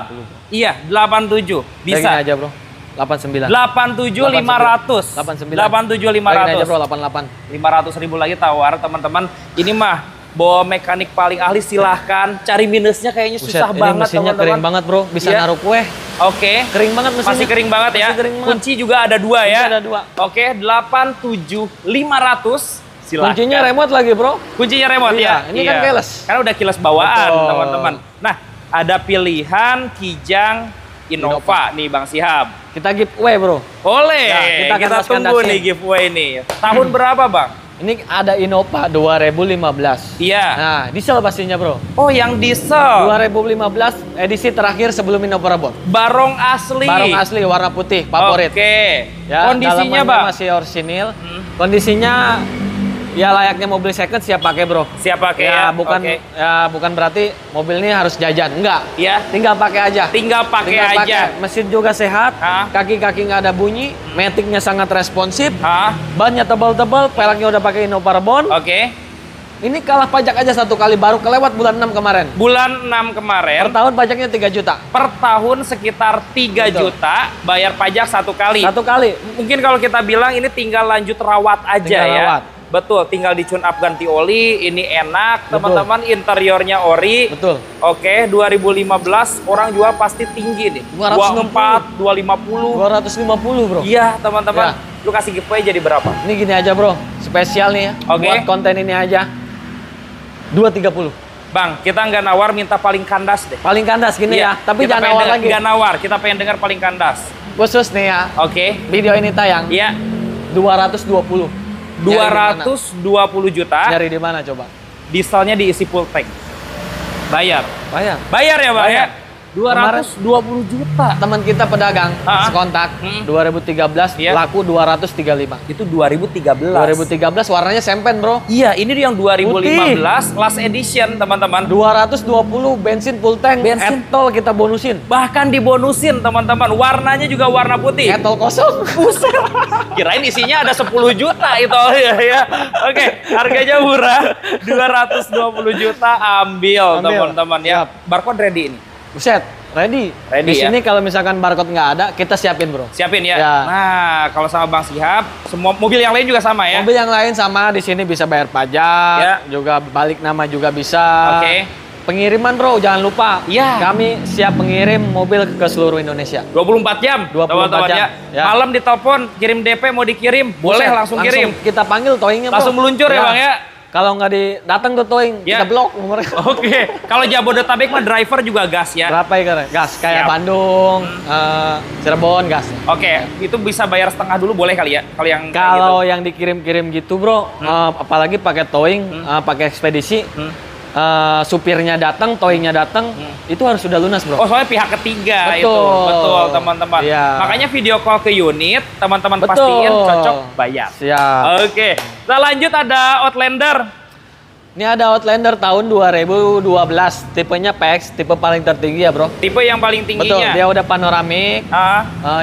A: 90. Iya, 87. Bisa.
B: Udah gini aja bro. 89.
A: 87.500. 87.500.
B: Lagi aja bro 88.
A: 500.000 lagi tawar teman-teman. Ini mah bawa mekanik paling ahli silahkan. Cari minusnya kayaknya susah banget
B: mesinnya
A: teman-teman.
B: kering banget bro. Bisa naruh kue.
A: Oke.
B: Kering banget mesinnya.
A: Masih kering banget ya.
B: Kering banget.
A: Kunci juga ada 2 ya.
B: Ada 2.
A: Oke, 87.500. Silahkan.
B: Kuncinya remote lagi bro.
A: Kuncinya remote ya.
B: Ini kan keyless.
A: Karena udah keyless bawaan teman-teman. Nah, ada pilihan Kijang Innova nih Bang Sihab.
B: Kita giveaway bro.
A: Boleh.
B: Nah,
A: kita tunggu nih giveaway nih. Tahun berapa Bang?
B: Ini ada Innova 2015.
A: Iya.
B: Nah, diesel pastinya bro.
A: Oh, yang diesel.
B: 2015 edisi terakhir sebelum Innova Rabon.
A: Barong asli.
B: Barong asli warna putih, favorit.
A: Oke.
B: Ya,
A: kondisinya Bang?
B: Masih orisinil. Kondisinya Ya layaknya mobil second siap pakai bro.
A: Siap pakai ya.
B: Bukan berarti mobil ini harus jajan, enggak.
A: Iya.
B: Tinggal pakai aja.
A: Tinggal pakai aja.
B: Mesin juga sehat, kaki-kaki nggak ada bunyi, maticnya sangat responsif, bannya tebal-tebal, peleknya udah pakai Innova Carbon. Ini kalah pajak aja 1 kali, baru kelewat bulan 6 kemarin.
A: Bulan 6 kemarin.
B: Per tahun pajaknya 3 juta.
A: Per tahun sekitar 3 juta, bayar pajak 1 kali.
B: 1 kali.
A: Mungkin kalau kita bilang ini tinggal lanjut rawat aja ya. Betul, tinggal di tune up ganti oli, ini enak, teman-teman, interiornya ori.
B: Betul.
A: Oke, 2015 orang jual pasti tinggi nih. 24, 250.
B: 250 bro.
A: Iya, teman-teman. Lu kasih giveaway jadi berapa?
B: Ini gini aja bro, spesial nih ya. Buat konten ini aja. 230.
A: Bang, kita nggak nawar, minta paling kandas deh.
B: Paling kandas gini ya, tapi jangan nawar lagi.
A: Nggak nawar, kita pengen dengar paling kandas.
B: Khusus nih ya. Video ini tayang.
A: Iya.
B: 220.
A: 220 juta.
B: Nyari di mana coba?
A: Dieselnya diisi full tank. Bayar.
B: Bayar
A: ya bang ya? 220 juta.
B: Teman kita pedagang sekontak 2013 laku 235.
A: Itu 2013.
B: 2013 warnanya sempen bro.
A: Iya, ini yang 2015 last edition teman-teman.
B: 220 bensin full tank. Etol kita bonusin.
A: Bahkan dibonusin teman-teman. Warnanya juga warna putih.
B: Etol kosong.
A: Buset. Kirain isinya ada 10 juta itu ya. Oke, harganya murah. 220 juta ambil teman-teman ya. Barcode ready ini.
B: Buset, ready di sini ya? Kalau misalkan barcode nggak ada, kita siapin bro.
A: Siapin ya? Nah, kalau sama Bang Syihab, semua mobil yang lain juga sama ya?
B: Mobil yang lain sama, di sini bisa bayar pajak, juga balik nama juga bisa. Pengiriman bro, jangan lupa. Kami siap mengirim mobil ke seluruh Indonesia.
A: 24 jam?
B: 24 jam.
A: Malam ditelepon, kirim DP mau dikirim, boleh langsung kirim.
B: Kita panggil towingnya bro.
A: Langsung meluncur ya Bang ya?
B: Kalau nggak datang ke towing, kita blok nomornya.
A: Kalau Jabodetabek mah driver juga gas ya?
B: Berapa ya? Gas, kayak Bandung, Cirebon, gas.
A: Itu bisa bayar setengah dulu boleh kali ya?
B: Kalau yang dikirim-kirim gitu bro, apalagi pakai towing, pakai ekspedisi, supirnya datang, towingnya datang, itu harus sudah lunas bro.
A: Soalnya pihak ketiga itu. Betul teman-teman. Makanya video call ke unit, teman-teman pastiin cocok bayar.
B: Siap.
A: Nah lanjut ada Outlander.
B: Ini ada Outlander tahun 2012, tipenya PX, tipe paling tertinggi ya bro.
A: Tipe yang paling tingginya.
B: Betul, dia udah panoramik.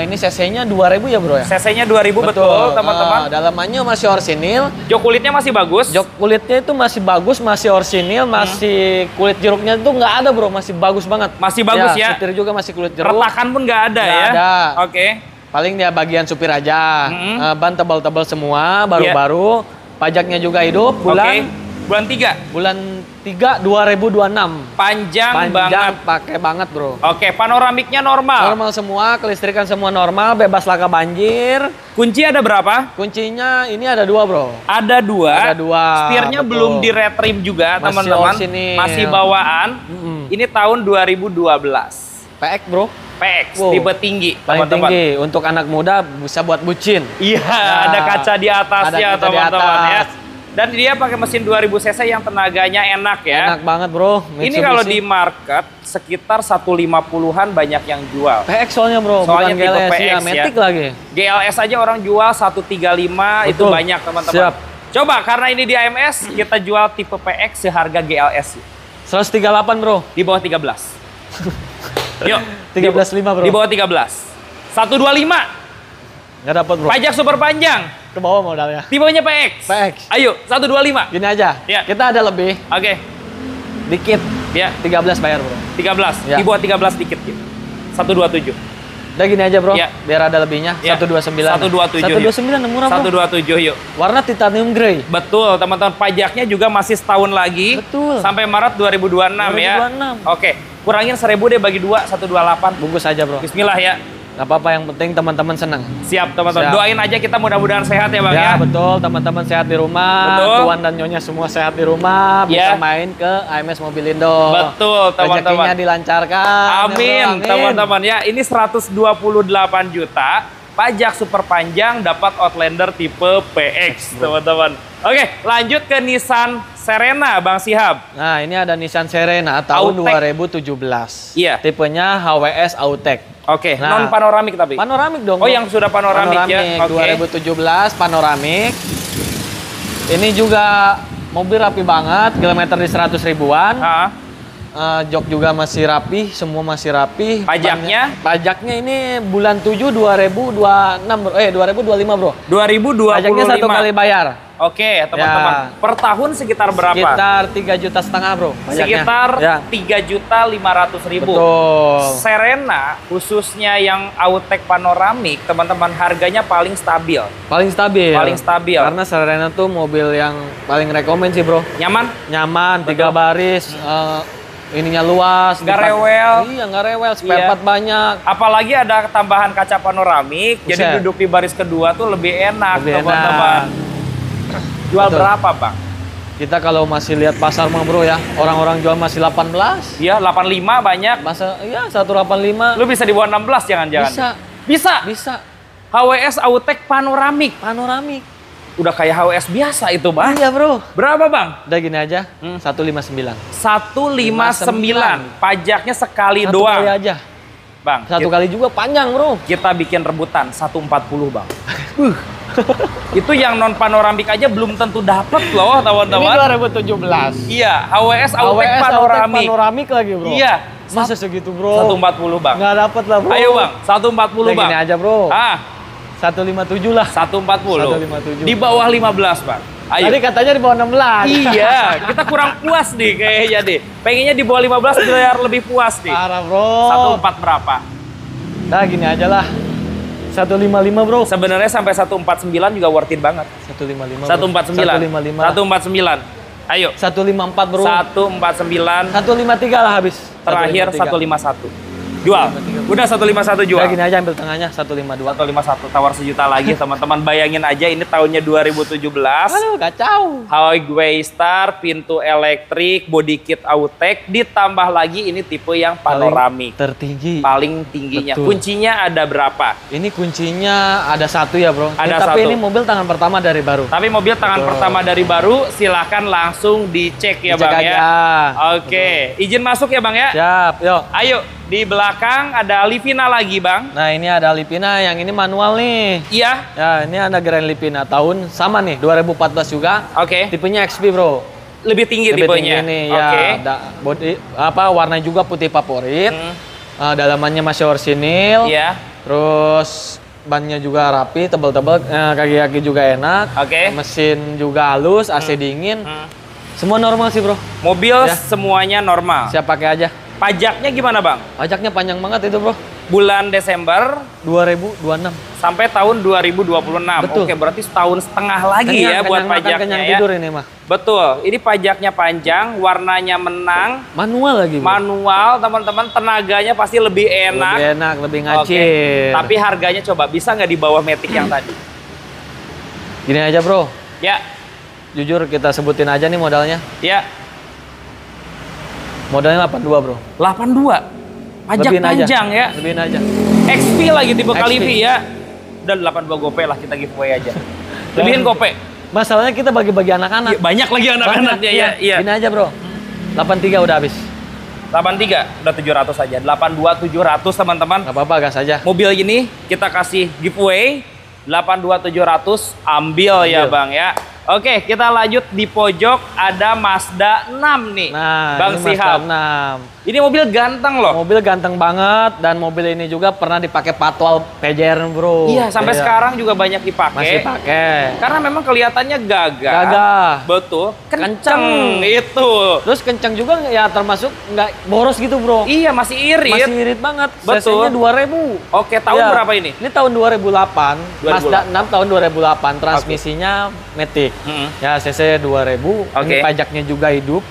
B: Ini cc-nya 2000 ya bro ya?
A: Cc-nya 2000 betul teman-teman.
B: Dalamannya masih orsinil.
A: Jok kulitnya masih bagus.
B: Jok kulitnya itu masih bagus, masih orsinil, masih kulit jeruknya itu nggak ada bro, masih bagus banget.
A: Masih bagus ya?
B: Setir juga masih kulit jeruk.
A: Retakan pun nggak ada ya?
B: Nggak ada. Paling dia bagian supir aja. Ban tebal-tebal semua, baru-baru. Pajaknya juga hidup, bulan
A: 3.
B: Bulan 3 2026.
A: Panjang banget.
B: Pakai banget bro.
A: Panoramiknya normal.
B: Normal semua, kelistrikan semua normal, bebas laka banjir.
A: Kunci ada berapa?
B: Kuncinya ini ada 2 bro.
A: Ada 2.
B: Ada 2.
A: Setirnya belum di retrim juga teman-teman. Masih bawaan. Ini tahun 2012.
B: PX bro.
A: PX, tipe tinggi
B: paling tinggi. Untuk anak muda bisa buat bucin.
A: Iya, ada kaca di atasnya teman-teman ya. Dan dia pakai mesin 2000 cc yang tenaganya enak ya.
B: Enak banget bro.
A: Ini kalau di market sekitar 150-an banyak yang jual.
B: PX soalnya bro,
A: soalnya
B: bukan GLS ya, Matic lagi.
A: GLS aja orang jual 135. Itu banyak teman-teman. Coba karena ini di AMS kita jual tipe PX seharga GLS.
B: 138 bro.
A: Di bawah 13. Yuk,
B: 13.5 bro.
A: Di bawah 13. 125.
B: Nggak dapat bro.
A: Pajak super panjang.
B: Ke bawah modalnya.
A: Tipenya PX.
B: Ayo,
A: 125.
B: Gini aja. Kita ada lebih. Dikit. 13 bayar bro.
A: 13. Di bawah 13 dikit gitu. 127.
B: Udah gini aja bro. Biar ada lebihnya. 129. 129 murah bro.
A: 127 yuk.
B: Warna titanium grey.
A: Betul teman-teman. Pajaknya juga masih setahun lagi.
B: Betul.
A: Sampai Maret 2026 ya. Kurangin 1000 deh bagi 2, 128.
B: Bungkus aja bro.
A: Bismillah ya.
B: Gak apa-apa, yang penting teman-teman senang.
A: Siap teman-teman. Doain aja kita mudah-mudahan sehat ya bang ya.
B: Betul, teman-teman sehat di rumah. Tuan dan nyonya semua sehat di rumah. Bisa main ke AMS Mobilindo.
A: Betul teman-teman.
B: Rezekinya dilancarkan.
A: Amin teman-teman ya. Ini 128 juta. Pajak super panjang, dapat Outlander tipe PX teman-teman. Lanjut ke Nissan Serena Bang Syihab.
B: Nah ini ada Nissan Serena tahun 2017.
A: Iya.
B: Tipenya HWS Autek.
A: Non panoramik tapi.
B: Panoramik dong.
A: Yang sudah panoramik ya.
B: 2017 panoramik. Ini juga mobil rapi banget, kilometer di 100 ribuan. Jok juga masih rapi, semua masih rapi.
A: Pajaknya?
B: Pajaknya ini bulan 7 2026 bro. 2025 bro.
A: 2025.
B: Pajaknya 1 kali bayar.
A: Oke teman-teman. Ya. Per tahun sekitar berapa?
B: Sekitar 3,5 juta bro. Pajaknya.
A: Sekitar ya. 3.500.000.
B: Betul.
A: Serena khususnya yang Autek panoramik teman-teman harganya paling stabil.
B: Paling stabil.
A: Paling stabil.
B: Karena Serena tuh mobil yang paling rekomend sih bro.
A: Nyaman?
B: Nyaman. 3 baris. Ininya luas,
A: nggak rewel.
B: Iya, nggak rewel, spare part banyak.
A: Apalagi ada tambahan kaca panoramik, jadi duduk di baris kedua tuh lebih enak, teman-teman. Jual berapa, Bang?
B: Kita kalau masih lihat pasar mah bro ya, orang-orang jual masih 18.
A: Iya, 85 banyak.
B: Masa, iya 185.
A: Lu bisa di bawah 16 jangan-jangan?
B: Bisa.
A: Bisa?
B: Bisa.
A: HWS Autek panoramik.
B: Panoramik.
A: Udah kayak HWS biasa itu, Bang.
B: Iya, bro.
A: Berapa, Bang?
B: Udah gini aja, 159.
A: 159. Pajaknya sekali
B: Satu
A: doang.
B: Kali aja.
A: Bang.
B: Satu kali juga panjang, bro.
A: Kita bikin rebutan 140, Bang. Itu yang non panoramik aja belum tentu dapat loh, teman-teman.
B: Ini 2017.
A: Iya, HWS Autek panoramik.
B: Panoramik lagi, bro.
A: Iya.
B: Masa segitu, bro?
A: 140, Bang.
B: Nggak dapat lah, bro.
A: Ayo, Bang. 140, Bang.
B: Gini aja, bro. 157 lah.
A: 140.
B: 157.
A: Di bawah 15, Bang. Ayo.
B: Tadi katanya di bawah 16.
A: Iya, kita kurang puas nih kayaknya deh. Pengennya di bawah 15 biar lebih puas nih.
B: Parah, bro.
A: 14 berapa?
B: Nah, gini aja lah. 155, bro.
A: Sebenarnya sampai 149 juga worth it banget.
B: 155.
A: 149.
B: 155.
A: 149. Ayo.
B: 154, bro.
A: 149.
B: 153 lah habis.
A: Terakhir 151. Jual. Udah 151 jual.
B: Udah gini aja ambil tengahnya 152.
A: 151 tawar sejuta lagi teman-teman. Bayangin aja ini tahunnya 2017.
B: Aduh, kacau.
A: Highway Star, pintu elektrik, body kit Autek, ditambah lagi ini tipe yang panoramik.
B: Tertinggi.
A: Paling tingginya. Betul. Kuncinya ada berapa?
B: Ini kuncinya ada 1 ya, bro.
A: Ada 1.
B: Tapi ini mobil tangan pertama dari baru.
A: Tapi mobil tangan pertama dari baru, silahkan langsung dicek ya, Bang ya. Oke. Izin masuk ya, Bang ya.
B: Siap, yuk.
A: Ayo. Di belakang ada Livina lagi, Bang.
B: Nah, ini ada Livina, yang ini manual nih.
A: Iya.
B: Ya, ini ada Grand Livina tahun sama nih, 2014 juga.
A: Oke.
B: Tipenya XP, bro.
A: Lebih tinggi tipenya.
B: Tinggi nih, ya. Ada body warna juga putih favorit. Dalamannya masih orsinil.
A: Iya.
B: Terus bannya juga rapi, tebal-tebal, kaki-kaki juga enak.
A: Oke.
B: Mesin juga halus, AC dingin. Semua normal sih, bro.
A: Mobil ya. Semuanya normal.
B: Siap pakai aja.
A: Pajaknya gimana, Bang?
B: Pajaknya panjang banget itu, bro.
A: Bulan Desember
B: 2026
A: sampai tahun 2026.
B: Betul.
A: Oke, berarti setahun setengah lagi ya buat pajaknya ya.
B: Tidur ini mah.
A: Betul. Ini pajaknya panjang, warnanya menang.
B: Manual lagi, bro.
A: Manual, teman-teman. Tenaganya pasti lebih enak.
B: Lebih enak, lebih ngacir.
A: Tapi harganya coba bisa nggak di bawah Matic yang tadi?
B: Gini aja, bro.
A: Ya.
B: Jujur kita sebutin aja nih modalnya.
A: Ya.
B: Modalnya 82, bro.
A: 82? Pajak
B: lebihin
A: panjang
B: aja.
A: Ya?
B: Lebihin aja.
A: XP lagi tipe Kalivi ya? Udah 82 gope lah kita giveaway aja. Lebihin gope.
B: Masalahnya kita bagi-bagi anak-anak.
A: Ya, banyak lagi anak-anaknya ya. Iya.
B: Gini aja, bro. 83 udah habis.
A: 83 udah 700 aja. 82 700 teman-teman.
B: Gak apa-apa, gas aja.
A: Mobil ini kita kasih giveaway 82 700, ambil ya, Bang ya. Oke, kita lanjut di pojok ada Mazda 6 nih.
B: Nah,
A: Bang
B: ini
A: Sihab.
B: Mazda 6.
A: Ini mobil ganteng loh.
B: Mobil ganteng banget dan mobil ini juga pernah dipakai patwal PJR, bro.
A: Iya, sampai sekarang juga banyak dipakai.
B: Masih pakai.
A: Karena memang kelihatannya gagah.
B: Gagah.
A: Betul. Kenceng itu.
B: Terus kenceng juga ya, termasuk nggak boros gitu, bro.
A: Iya, masih irit.
B: Masih irit banget.
A: Betul.
B: CC-nya 2000.
A: Oke, tahun berapa ini?
B: Ini tahun 2008. Mazda 6 tahun 2008. Transmisinya Matic. Ya, CC 2000. Ini pajaknya juga hidup.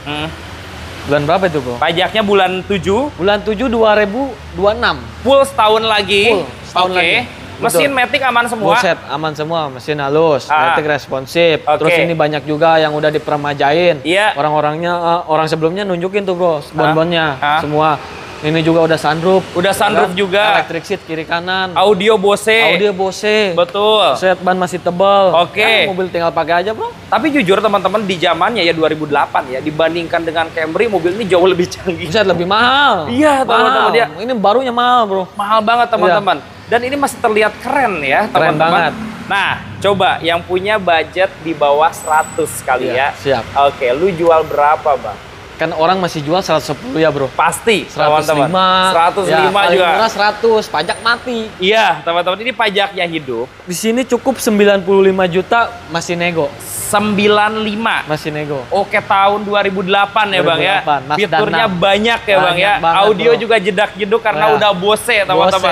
B: Bulan berapa itu, bro?
A: Pajaknya bulan 7.
B: Bulan 7 2026.
A: Full setahun lagi.
B: Full setahun lagi.
A: Mesin Matic aman semua?
B: Buset, aman semua. Mesin halus, Matic responsif. Terus ini banyak juga yang udah dipermajain.
A: Iya.
B: Orang-orangnya, orang sebelumnya nunjukin tuh, bro, bon-bonnya. Semua. Ini juga udah sunroof.
A: Udah sunroof juga.
B: Electric seat kiri kanan.
A: Audio Bose.
B: Audio Bose.
A: Betul.
B: Set ban masih tebal.
A: Oke.
B: Mobil tinggal pakai aja, bro.
A: Tapi jujur teman-teman, di zamannya ya 2008 ya, dibandingkan dengan Camry, mobil ini jauh lebih canggih.
B: Buset, lebih mahal.
A: Iya, teman-teman dia.
B: Ini barunya mahal, bro.
A: Mahal banget, teman-teman. Dan ini masih terlihat keren ya, teman-teman.
B: Keren banget.
A: Nah, coba yang punya budget di bawah 100 kali ya.
B: Siap.
A: Oke, lu jual berapa, Bang?
B: Kan orang masih jual 110 ya, Bro.
A: Pasti,
B: 105.
A: teman-teman. 105 ya,
B: juga.
A: Murah
B: 100, pajak mati.
A: Iya, teman-teman, ini pajaknya hidup.
B: Di sini cukup 95 juta masih nego.
A: 95.
B: Masih nego.
A: Oke, tahun 2008 ya, Bang ya. Fiturnya banyak ya, Bang ya. Audio juga jedak-jeduk karena udah Bose, teman-teman.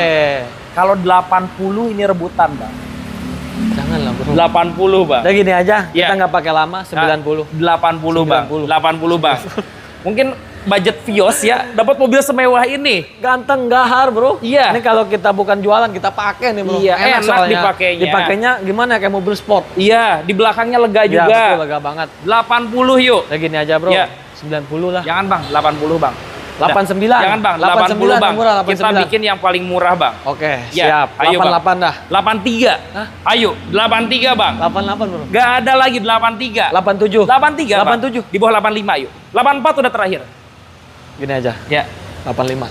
A: Kalau 80 ini rebutan, Bang.
B: Jangan lah, Bro.
A: 80, Bang.
B: Udah gini aja, kita nggak pakai lama, 90.
A: 80, Bang. 80, Bang. Mungkin budget Vios ya, dapat mobil semewah ini.
B: Ganteng, gahar, Bro.
A: Iya.
B: Ini kalau kita bukan jualan, kita pakai nih, Bro.
A: Iya, enak dipakainya.
B: Dipakainya gimana, kayak mobil sport.
A: Iya, di belakangnya lega juga.
B: Iya, betul, lega banget.
A: 80 yuk.
B: Udah gini aja, Bro.
A: Ya.
B: 90 lah.
A: Jangan, Bang. 80, Bang.
B: 89.
A: Jangan, Bang. 80, Bang.
B: Murah, 89.
A: Kita bikin yang paling murah, Bang.
B: Oke,
A: ya,
B: siap.
A: Ayo,
B: 88 dah.
A: 83. Hah? Ayo, 83, Bang.
B: 88, Bro.
A: Gak ada lagi 83.
B: 87.
A: 83,
B: 87.
A: Bang. Di bawah 85, yuk. 84 udah terakhir.
B: Gini aja.
A: Ya.
B: 85.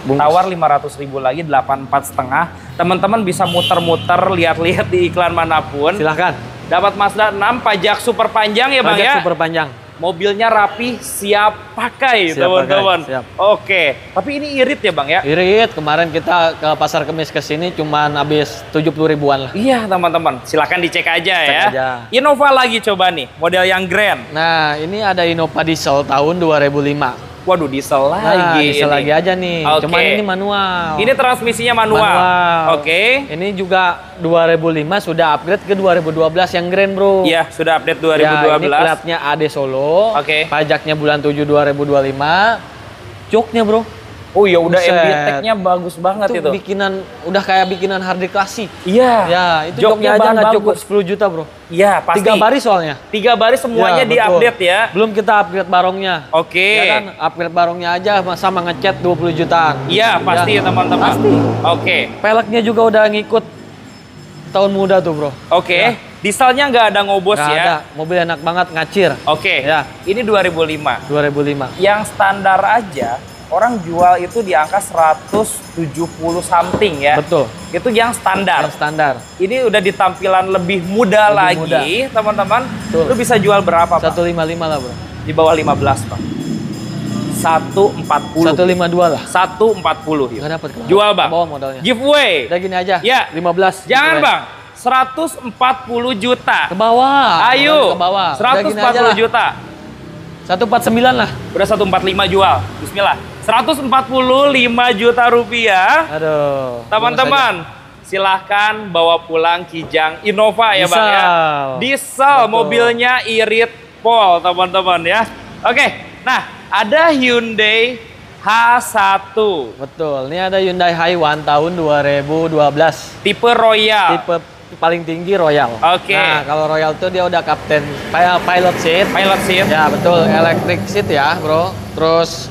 B: Bungkus.
A: Tawar 500.000 lagi, 84,5. Teman-teman bisa muter-muter, lihat-lihat di iklan manapun.
B: Silahkan.
A: Dapat Mazda 6, pajak super panjang ya, Bang,
B: pajak
A: ya?
B: super panjang.
A: Mobilnya rapi, siap pakai, teman-teman. Oke, tapi ini irit ya, Bang ya?
B: Irit, kemarin kita ke Pasar Kemis ke sini cuman habis 70 ribuan lah.
A: Iya, teman-teman. Silakan dicek aja
B: Cek
A: ya.
B: aja.
A: Innova lagi coba nih, model yang Grand.
B: Nah, ini ada Innova diesel tahun 2005.
A: Waduh, diesel lagi.
B: Diesel lagi aja nih.
A: Okay.
B: Cuman ini manual.
A: Ini transmisinya manual. Oke.
B: Ini juga 2005 sudah upgrade ke 2012 yang Grand, Bro.
A: Iya, sudah update 2012.
B: Ya, ini platnya AD Solo.
A: Oke.
B: Pajaknya bulan 7 2025. Joknya, Bro.
A: Oh iya, udah MBTEC-nya bagus banget itu.
B: Udah kayak bikinan Harley klasik.
A: Iya.
B: Ya, itu joknya aja nggak cukup 10 juta, Bro.
A: Iya, pasti.
B: 3 baris soalnya.
A: 3 baris semuanya ya, diupdate ya.
B: Belum kita upgrade barongnya.
A: Oke.
B: Ya kan, upgrade barongnya aja sama ngecat 20 jutaan.
A: Iya, pasti ya, teman-teman.
B: Pasti.
A: Oke.
B: Peleknya juga udah ngikut tahun muda tuh, Bro.
A: Oke. Ya. Dieselnya nggak ada ngobos
B: nggak
A: ya.
B: Ada. Mobil enak banget, ngacir.
A: Oke.
B: Ya.
A: Ini 2005.
B: 2005.
A: Yang standar aja orang jual itu di angka 170 something ya.
B: Betul.
A: Itu yang standar.
B: Yang standar.
A: Ini udah di tampilan lebih muda lagi, teman-teman. Lu bisa jual berapa, Pak?
B: 155 lah, Bro.
A: Di bawah 15, Bang. 140.
B: 152 lah.
A: 140.
B: Nggak dapat.
A: Jual, Bang.
B: Bawa modalnya.
A: Giveaway.
B: Udah gini aja.
A: Ya.
B: 15.
A: Jangan,
B: giveaway.
A: Bang. 140 juta.
B: Ke bawah.
A: Ayo.
B: Ke bawah.
A: 140 juta.
B: 149 lah.
A: Udah 145 jual. Bismillah. 145 juta rupiah.
B: Aduh.
A: Teman-teman, silahkan bawa pulang Kijang Innova ya, Bang ya. Diesel, mobilnya irit pol, teman-teman ya. Oke, nah ada Hyundai H1.
B: Betul, ini ada Hyundai Hi1 tahun 2012.
A: Tipe Royal.
B: Tipe paling tinggi Royal.
A: Oke.
B: Nah, kalau Royal tuh dia udah kapten pilot seat.
A: Pilot seat.
B: Ya, betul, electric seat ya, Bro. Terus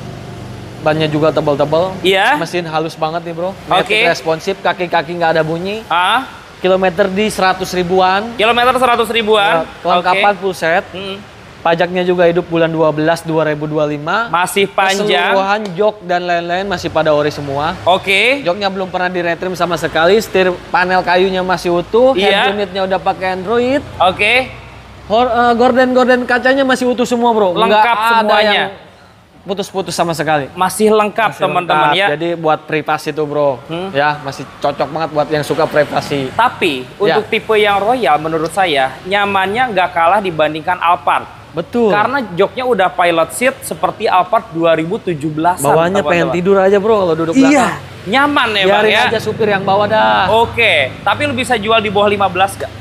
B: bannya juga tebal-tebal.
A: Iya.
B: Mesin halus banget nih, Bro.
A: Oke.
B: Responsif, kaki-kaki nggak ada bunyi.
A: Ah.
B: Kilometer di 100 ribuan.
A: Kilometer 100 ribuan.
B: Ya, kelengkapan full set. Pajaknya juga hidup bulan 12 2025.
A: Masih panjang.
B: Keseluruhan jok dan lain-lain masih pada ori semua.
A: Oke.
B: Joknya belum pernah diretrim sama sekali. Setir panel kayunya masih utuh.
A: Iya.
B: Head unitnya udah pakai Android.
A: Oke.
B: Gorden-gorden kacanya masih utuh semua, Bro.
A: Lengkap
B: Nggak
A: semuanya.
B: ada yang putus-putus sama sekali.
A: Masih lengkap, teman-teman ya.
B: Jadi buat privasi tuh, Bro. Ya, masih cocok banget buat yang suka privasi.
A: Tapi untuk tipe yang Royal menurut saya nyamannya nggak kalah dibandingkan Alphard.
B: Betul.
A: Karena joknya udah pilot seat seperti Alphard 2017.
B: Bawahnya pengen tidur aja, Bro, kalau duduk belakang.
A: Iya, nyaman ya, Bang ya.
B: Biarin aja supir yang bawa dah.
A: Oke, tapi lu bisa jual di bawah 15 gak?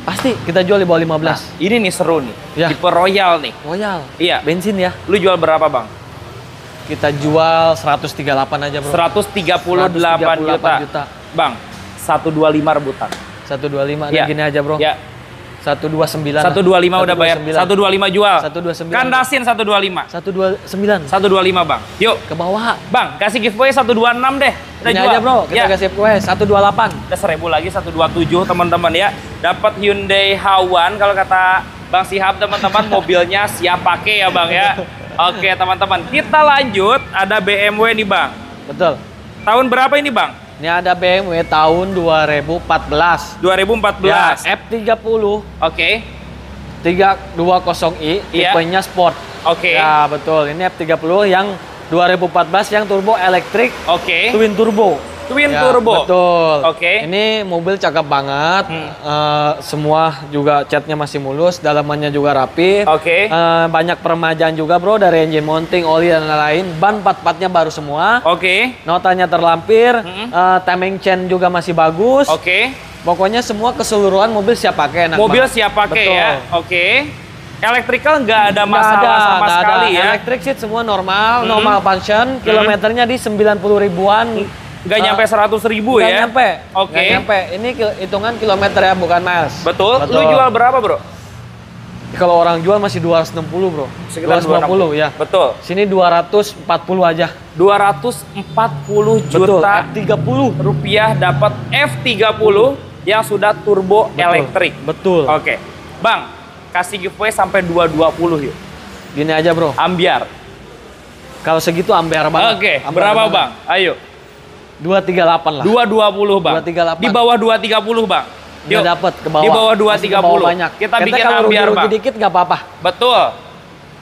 B: Pasti kita jual di bawah 15.
A: Nah, ini nih seru nih.
B: Ya.
A: Tipe Royal nih.
B: Royal.
A: Iya.
B: Bensin ya.
A: Lu jual berapa, Bang?
B: Kita jual 138 aja, Bro.
A: 138 juta. Bang, 125 rebutan.
B: 125
A: ya.
B: Gini aja, Bro.
A: Ya.
B: 129.
A: 125 udah bayar. 125 jual.
B: 129.
A: Kandasin 125.
B: 129.
A: 125, Bang. Yuk.
B: Ke bawah.
A: Bang, kasih giveaway 126 deh. Udah
B: ini
A: jual.
B: aja, Bro. Kita kasih giveaway 128.
A: Udah 1000 lagi 127, teman-teman ya. Dapat Hyundai H1 kalau kata Bang Sihab, teman-teman, mobilnya siap pakai ya, Bang ya. Oke, teman-teman. Kita lanjut, ada BMW nih, Bang.
B: Betul.
A: Tahun berapa ini, Bang?
B: Ini ada BMW tahun 2014.
A: 2014.
B: Ya, F30.
A: Oke.
B: 320i, tipenya Sport.
A: Oke.
B: Ya, betul. Ini F30 yang 2014 yang turbo elektrik.
A: Oke.
B: Twin turbo.
A: Twin turbo.
B: Betul.
A: Oke.
B: Ini mobil cakep banget. Semua juga catnya masih mulus, dalamannya juga rapi.
A: Oke.
B: Banyak peremajaan juga, bro, dari engine mounting, oli dan lain-lain. Ban part-partnya baru semua.
A: Oke.
B: Notanya terlampir. Timing chain juga masih bagus.
A: Oke.
B: Pokoknya semua keseluruhan mobil siap pakai.
A: Mobil siap pakai ya. Oke. Electrical nggak ada masalah sama sekali ya.
B: Electric seat semua normal, normal function. Kilometernya di 90 ribuan.
A: Nggak nyampe 100.000 ya?
B: Nggak nyampe.
A: Oke.
B: Nggak nyampe. Ini hitungan kilometer ya, bukan miles.
A: Betul. Lu jual berapa, bro?
B: Kalau orang jual masih 260, bro.
A: Sekitar
B: 250 ya.
A: Betul.
B: Sini 240 aja.
A: 240 juta rupiah dapat F30 yang sudah turbo elektrik.
B: Betul.
A: Oke. Bang, kasih giveaway sampai 220 yuk.
B: Gini aja, bro.
A: Ambiar.
B: Kalau segitu ambiar banget.
A: Oke. Berapa, Bang? Ayo.
B: 238 lah.
A: 220, Bang.
B: 238.
A: Di bawah 230, Bang.
B: Yuk, dapat ke bawah.
A: Di bawah 230.
B: Banyak.
A: Kita bikin ambiar, Bang.
B: Rugi dikit nggak apa-apa.
A: Betul.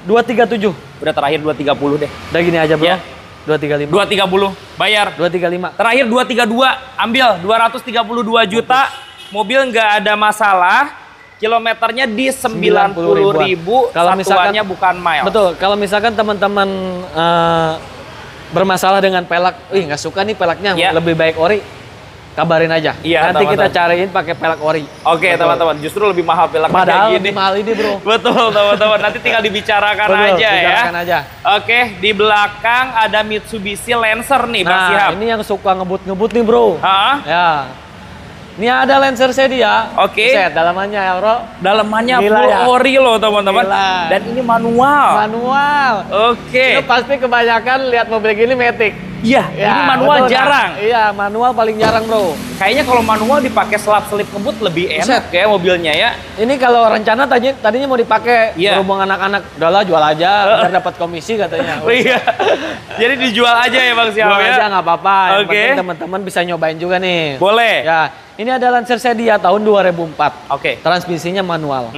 B: 237.
A: Udah terakhir 230 deh.
B: Udah gini aja, bro.
A: Ya.
B: 235.
A: 230. Bayar.
B: 235.
A: Terakhir 232. Ambil 232 juta. Mobil nggak ada masalah. Kilometernya di 90.000.
B: Kalau
A: satuannya bukan miles.
B: Betul. Kalau misalkan teman-teman bermasalah dengan pelek, nggak suka nih peleknya, lebih baik ori, kabarin aja.
A: Iya,
B: nanti kita cariin pakai pelek ori.
A: Oke, teman-teman, justru lebih mahal pelek kayak gini.
B: Mahal ini, bro.
A: Betul, teman-teman. Nanti tinggal dibicarakan aja ya. Oke, di belakang ada Mitsubishi Lancer nih, Bang Sihab.
B: Ini yang suka ngebut-ngebut nih, bro. Ya. Ini ada Lancer Sedia.
A: Oke.
B: Dalamannya ya, bro.
A: Dalamannya full ori loh, teman-teman. Dan ini manual. Oke.
B: Itu pasti kebanyakan lihat mobil gini Matic.
A: Iya, ini manual jarang.
B: Iya, manual paling jarang, bro.
A: Kayaknya kalau manual dipakai selap-selip ngebut lebih enak ya mobilnya ya.
B: Ini kalau rencana tadinya mau dipakai berhubung anak-anak, udahlah jual aja, biar dapat komisi katanya.
A: Iya. Jadi dijual aja ya, Bang Sihab ya.
B: Jual aja nggak apa-apa. Yang penting teman-teman bisa nyobain juga nih.
A: Boleh.
B: Ya, ini ada Lancer Sedia tahun 2004.
A: Oke.
B: Transmisinya manual.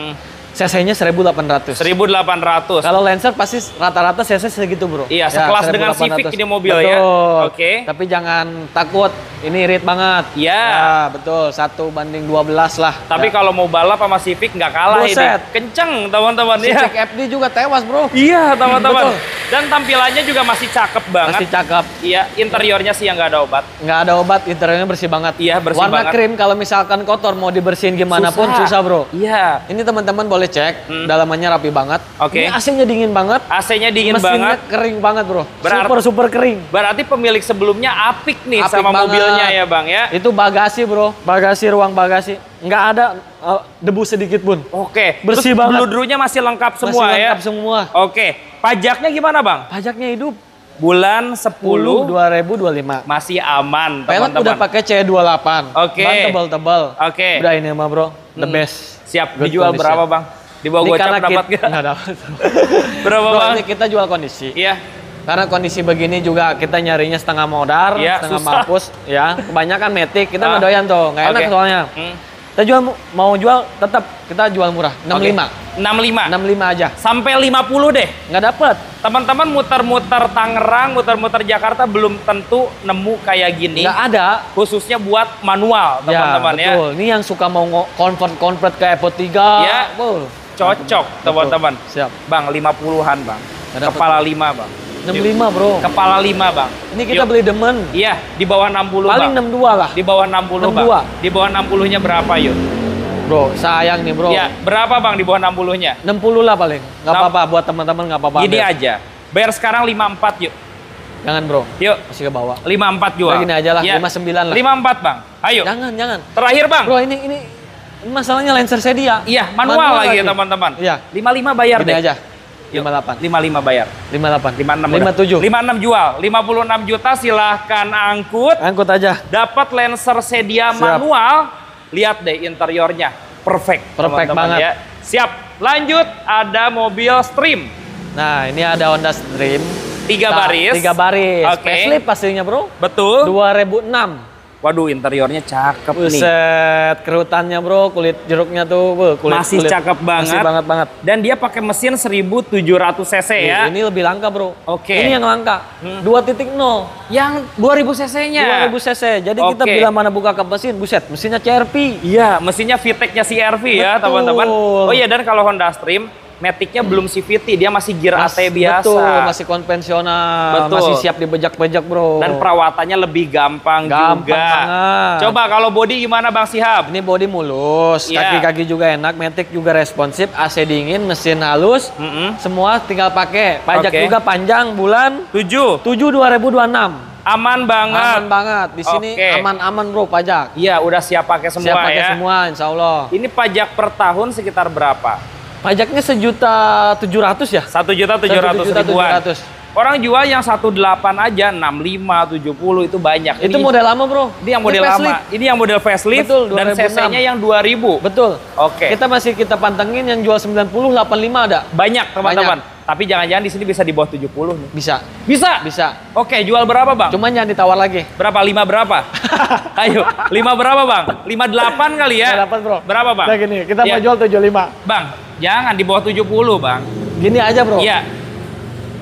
B: CC-nya 1.800.
A: 1.800.
B: Kalau Lancer pasti rata-rata CC segitu, bro.
A: Iya, sekelas dengan Civic ini mobil.
B: Betul.
A: Ya. Oke.
B: Tapi jangan takut, ini irit banget.
A: Iya.
B: Ya, betul. 1:12 lah.
A: Tapi kalau mau balap sama Civic nggak kalah ini. Kenceng, teman-teman.
B: Civic FD juga tewas, bro.
A: Iya, teman-teman. Dan tampilannya juga masih cakep banget.
B: Masih cakep.
A: Iya, interiornya sih yang nggak ada obat.
B: Nggak ada obat, interiornya bersih banget.
A: Iya, bersih
B: banget.
A: banget.
B: Warna krim kalau misalkan kotor mau dibersihin gimana pun susah, bro.
A: Iya.
B: Ini teman-teman boleh cek, dalamannya rapi banget.
A: Oke.
B: Ini AC-nya dingin banget.
A: AC-nya dingin
B: Mesinnya
A: banget.
B: kering banget, bro. Super kering.
A: Berarti pemilik sebelumnya apik nih
B: apik
A: sama
B: banget.
A: mobilnya ya, Bang ya.
B: Itu bagasi, bro. Ruang bagasi. Nggak ada debu sedikit pun.
A: Oke.
B: Bersih banget.
A: Bludrunya masih lengkap semua
B: masih
A: ya.
B: lengkap semua.
A: Oke. Pajaknya gimana, Bang?
B: Pajaknya hidup.
A: Bulan 10
B: 2025.
A: Masih aman,
B: pelek
A: teman-teman.
B: udah pakai C28.
A: Oke.
B: Ban tebal-tebal.
A: Oke.
B: Udah ini mah, bro. The best.
A: Siap. Dijual berapa, Bang? Di bawah gocap dapat nggak?
B: Nggak dapat.
A: Berapa,
B: bro,
A: Bang?
B: ini kita jual kondisi.
A: Iya.
B: Karena kondisi begini juga kita nyarinya setengah modal, setengah mampus. Ya, kebanyakan Matic. Kita nggak doyan tuh. Nggak enak soalnya. Kita mau jual tetap kita jual murah. 65. 65 aja.
A: Sampai 50 deh.
B: Nggak dapet.
A: Teman-teman muter-muter Tangerang, muter-muter Jakarta belum tentu nemu kayak gini.
B: Nggak ada.
A: Khususnya buat manual, teman-teman ya.
B: Betul. Ini yang suka mau convert ke Evo 3.
A: Ya. Cocok, teman-teman.
B: Siap.
A: Bang, 50-an, Bang. Kepala 5, Bang.
B: 65, bro.
A: Kepala 5, Bang.
B: Ini kita beli demen.
A: Iya, di bawah 60,
B: paling
A: Bang.
B: 62 lah.
A: Di bawah 60, 62. Bang. Di bawah 60-nya berapa, yuk?
B: Bro, sayang nih, bro.
A: Iya, berapa, Bang, di bawah 60-nya?
B: 60 lah paling. Nggak apa-apa, buat teman-teman nggak apa-apa.
A: Gini aja. Bayar sekarang 54, yuk.
B: Jangan, bro.
A: Yuk.
B: Masih ke bawah.
A: 54 jual.
B: Gini aja lah, ya. 59 lah.
A: 54, Bang. Ayo.
B: Jangan.
A: Terakhir, Bang.
B: Bro, ini masalahnya Lancer Sedia.
A: Iya, manual lagi, teman-teman.
B: Iya.
A: 55 bayar
B: gini
A: deh.
B: aja. 58.
A: 55 bayar.
B: 58.
A: 56. 57. 56 jual. 56 juta silahkan angkut.
B: Angkut aja.
A: Dapat Lancer Sedia manual. Lihat deh interiornya. Perfect
B: banget.
A: Ya. Siap. Lanjut ada mobil Stream.
B: Nah, ini ada Honda Stream.
A: 3 baris.
B: Facelift pastinya, bro.
A: Betul.
B: 2006.
A: Waduh, interiornya cakep nih.
B: Buset, kerutannya bro, kulit jeruknya tuh,
A: masih cakep banget.
B: Masih banget.
A: Dan dia pakai mesin 1700 cc ya.
B: Ini lebih langka bro.
A: Oke.
B: Ini yang langka. 2.0.
A: Yang 2000 cc-nya.
B: 2000 cc. Jadi kita bila mana buka ke mesin, buset, mesinnya CR-V.
A: Iya, mesinnya VTEC-nya CR-V ya teman-teman. Oh iya, dan kalau Honda Stream, Matic-nya belum CVT, dia masih gear AT biasa.
B: Betul, masih konvensional, masih siap dibejak-bejak bro.
A: Dan perawatannya lebih gampang juga.
B: Banget.
A: Coba kalau body gimana Bang Sihab?
B: Ini body mulus, kaki-kaki juga enak, Matic juga responsif, AC dingin, mesin halus, semua tinggal pakai. Pajak juga panjang, bulan 7 2026.
A: Aman banget.
B: Aman banget. Di sini aman-aman bro pajak.
A: Iya, udah siap pakai semua
B: siap pakai semua, insya Allah.
A: Ini pajak per tahun sekitar berapa?
B: Pajaknya 1.700.000 ya?
A: 1.700.000-an. Orang jual yang 18 aja 65, 70 itu banyak.
B: Itu model lama bro.
A: Ini yang model lama. Ini yang model facelift.
B: Betul,
A: dan cc-nya yang 2000.
B: Betul.
A: Oke.
B: Kita pantengin yang jual 90, 85 ada.
A: Banyak teman-teman. Tapi jangan-jangan di sini bisa di bawah 70 nih.
B: Bisa.
A: Bisa?
B: Bisa.
A: Oke, jual berapa Bang?
B: Cuman jangan ditawar lagi.
A: Berapa? 5 berapa? Ayo, 5 berapa Bang? 58 kali ya?
B: 58 bro.
A: Berapa Bang?
B: Nah gini, kita mau jual 75.
A: Bang, jangan di bawah 70 Bang.
B: Gini aja bro.
A: Iya.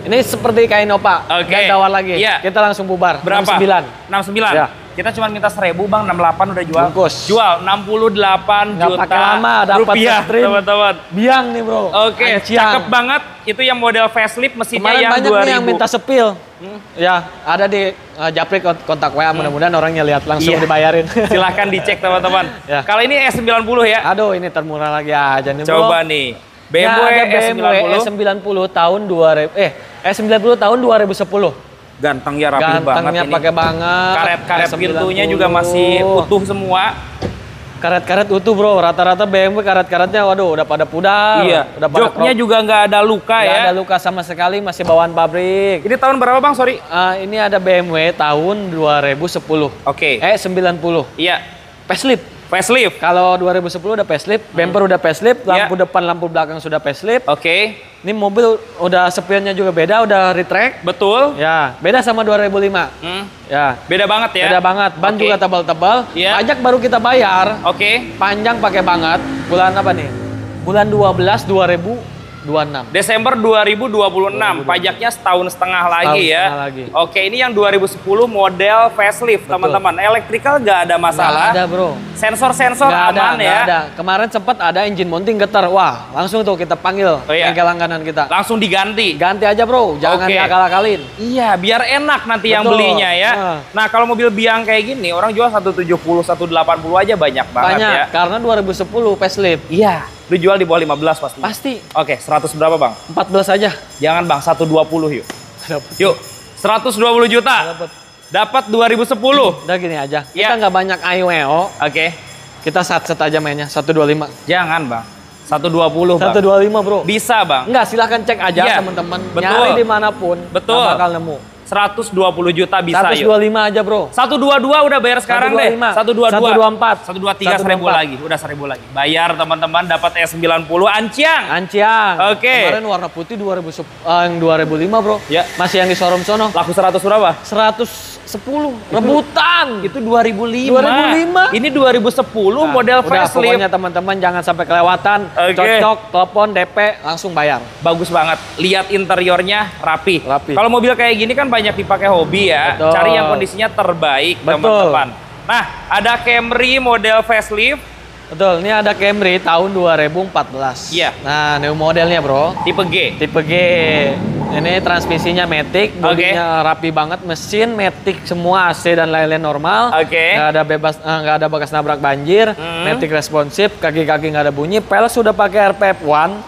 B: Ini seperti kain opa. Jangan tawar lagi.
A: Iya.
B: Kita langsung bubar.
A: Berapa?
B: 69.
A: 69? Ya. Kita cuma minta 1000 Bang, 68 udah jual.
B: Bungkus.
A: Jual 68
B: Nggak
A: juta
B: pakai lama, dapat
A: rupiah teman-teman.
B: Biang nih bro.
A: Oke, cakep banget. Itu yang model facelift, mesinnya
B: kemarin
A: yang 2000.
B: Banyak nih yang minta sepil. Ya, ada di Japri kontak WA, mudah-mudahan orangnya lihat langsung dibayarin.
A: Silahkan dicek teman-teman. Ya. Kalau ini S90 ya?
B: Aduh, ini termurah lagi aja nih bro.
A: Coba nih. BMW
B: S90 tahun 2000 S90 tahun 2010.
A: Gantengnya rapi banget ini.
B: Gantengnya pakai banget.
A: Karet-karet pintunya juga masih utuh semua.
B: Karet-karet utuh bro, rata-rata BMW karet-karetnya waduh udah pada pudar.
A: Iya, joknya juga nggak ada luka ya.
B: Nggak ada luka sama sekali, masih bawaan pabrik.
A: Ini tahun berapa Bang, sorry?
B: Ini ada BMW tahun 2010.
A: Oke.
B: 90.
A: Iya.
B: Facelift.
A: Facelift.
B: Kalau 2010 udah facelift, bumper udah facelift, lampu depan, lampu belakang sudah facelift.
A: Oke.
B: Ini mobil udah spionnya juga beda, udah retract.
A: Betul.
B: Ya, beda sama 2005. Ya.
A: Beda banget ya.
B: Beda banget. Ban juga tebal-tebal. Pajak baru kita bayar.
A: Oke.
B: Panjang pakai banget. Bulan apa nih? Bulan 12 2026.
A: Desember 2026. Pajaknya setahun setengah lagi ya. Oke, ini yang 2010 model facelift teman-teman. Electrical nggak ada masalah.
B: Nggak ada bro.
A: Sensor-sensor aman ya.
B: Nggak ada. Kemarin sempat ada engine mounting getar. Wah, langsung tuh kita panggil bengkel langganan kita.
A: Langsung diganti.
B: Ganti aja bro. Jangan diakal-akalin.
A: Iya, biar enak nanti yang belinya ya. Nah, kalau mobil biang kayak gini, orang jual 170, 180 aja banyak banget ya.
B: Karena 2010 facelift.
A: Iya. Lu jual di bawah 15 pasti?
B: Pasti.
A: Oke, 100 berapa Bang?
B: 14 aja.
A: Jangan Bang, 120 yuk. Yuk, 120 juta. Dapat 2010.
B: Udah gini aja. Kita nggak banyak AIWO.
A: Oke.
B: Kita set aja mainnya, 125.
A: Jangan Bang. 120 Bang.
B: 125 bro.
A: Bisa Bang.
B: Enggak, silahkan cek aja teman-teman. Nyari dimanapun.
A: Betul.
B: Bakal nemu.
A: 120 juta bisa
B: 125 aja bro.
A: 122 udah bayar sekarang
B: 125.
A: deh. 122.
B: 124.
A: 123 1000 lagi. Udah 1000 lagi. Bayar teman-teman dapat S90 Anciang. Oke.
B: Kemarin warna putih 2005 bro.
A: Ya.
B: Masih yang di showroom sono.
A: Laku 100 berapa?
B: 110. Rebutan.
A: Itu 2005. Ini 2010 model facelift.
B: Pokoknya teman-teman jangan sampai kelewatan. Cocok, telepon, DP, langsung bayar.
A: Bagus banget. Lihat interiornya rapi. Kalau mobil kayak gini kan banyak dipakai hobi ya.
B: Betul.
A: Cari yang kondisinya terbaik teman-teman. Nah, ada Camry model facelift.
B: Betul, ini ada Camry tahun 2014.
A: Iya.
B: Nah, new modelnya bro.
A: Tipe G.
B: Tipe G. Ini transmisinya Matic, bodinya rapi banget, mesin Matic semua, AC dan lain-lain normal. Nggak ada bekas nabrak banjir. Matic responsif, kaki-kaki nggak ada bunyi. Pelek sudah pakai RPF1.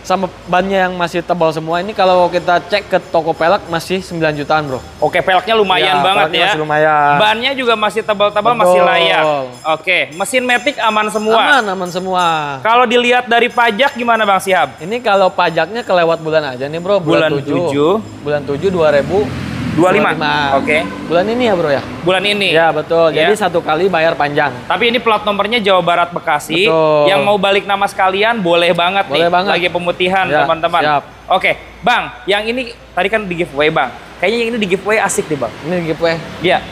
B: Sama bannya yang masih tebal semua. Ini kalau kita cek ke toko pelek masih 9 jutaan bro.
A: Oke, peleknya lumayan banget ya.
B: Masih lumayan.
A: Bannya juga masih tebal-tebal, masih layak. Oke, mesin Matic aman semua.
B: Aman semua.
A: Kalau dilihat dari pajak gimana Bang Sihab?
B: Ini kalau pajaknya kelewat bulan aja nih bro.
A: Bulan 7.
B: Bulan 7 2025.
A: Oke.
B: Bulan ini ya bro ya?
A: Bulan ini.
B: Ya betul. Jadi satu kali bayar panjang.
A: Tapi ini plat nomornya Jawa Barat Bekasi. Betul. Yang mau balik nama sekalian boleh banget nih. Lagi pemutihan teman-teman. Oke, Bang, yang ini tadi kan di giveaway Bang. Kayaknya yang ini di giveaway asik nih Bang.
B: Ini di giveaway?
A: Iya.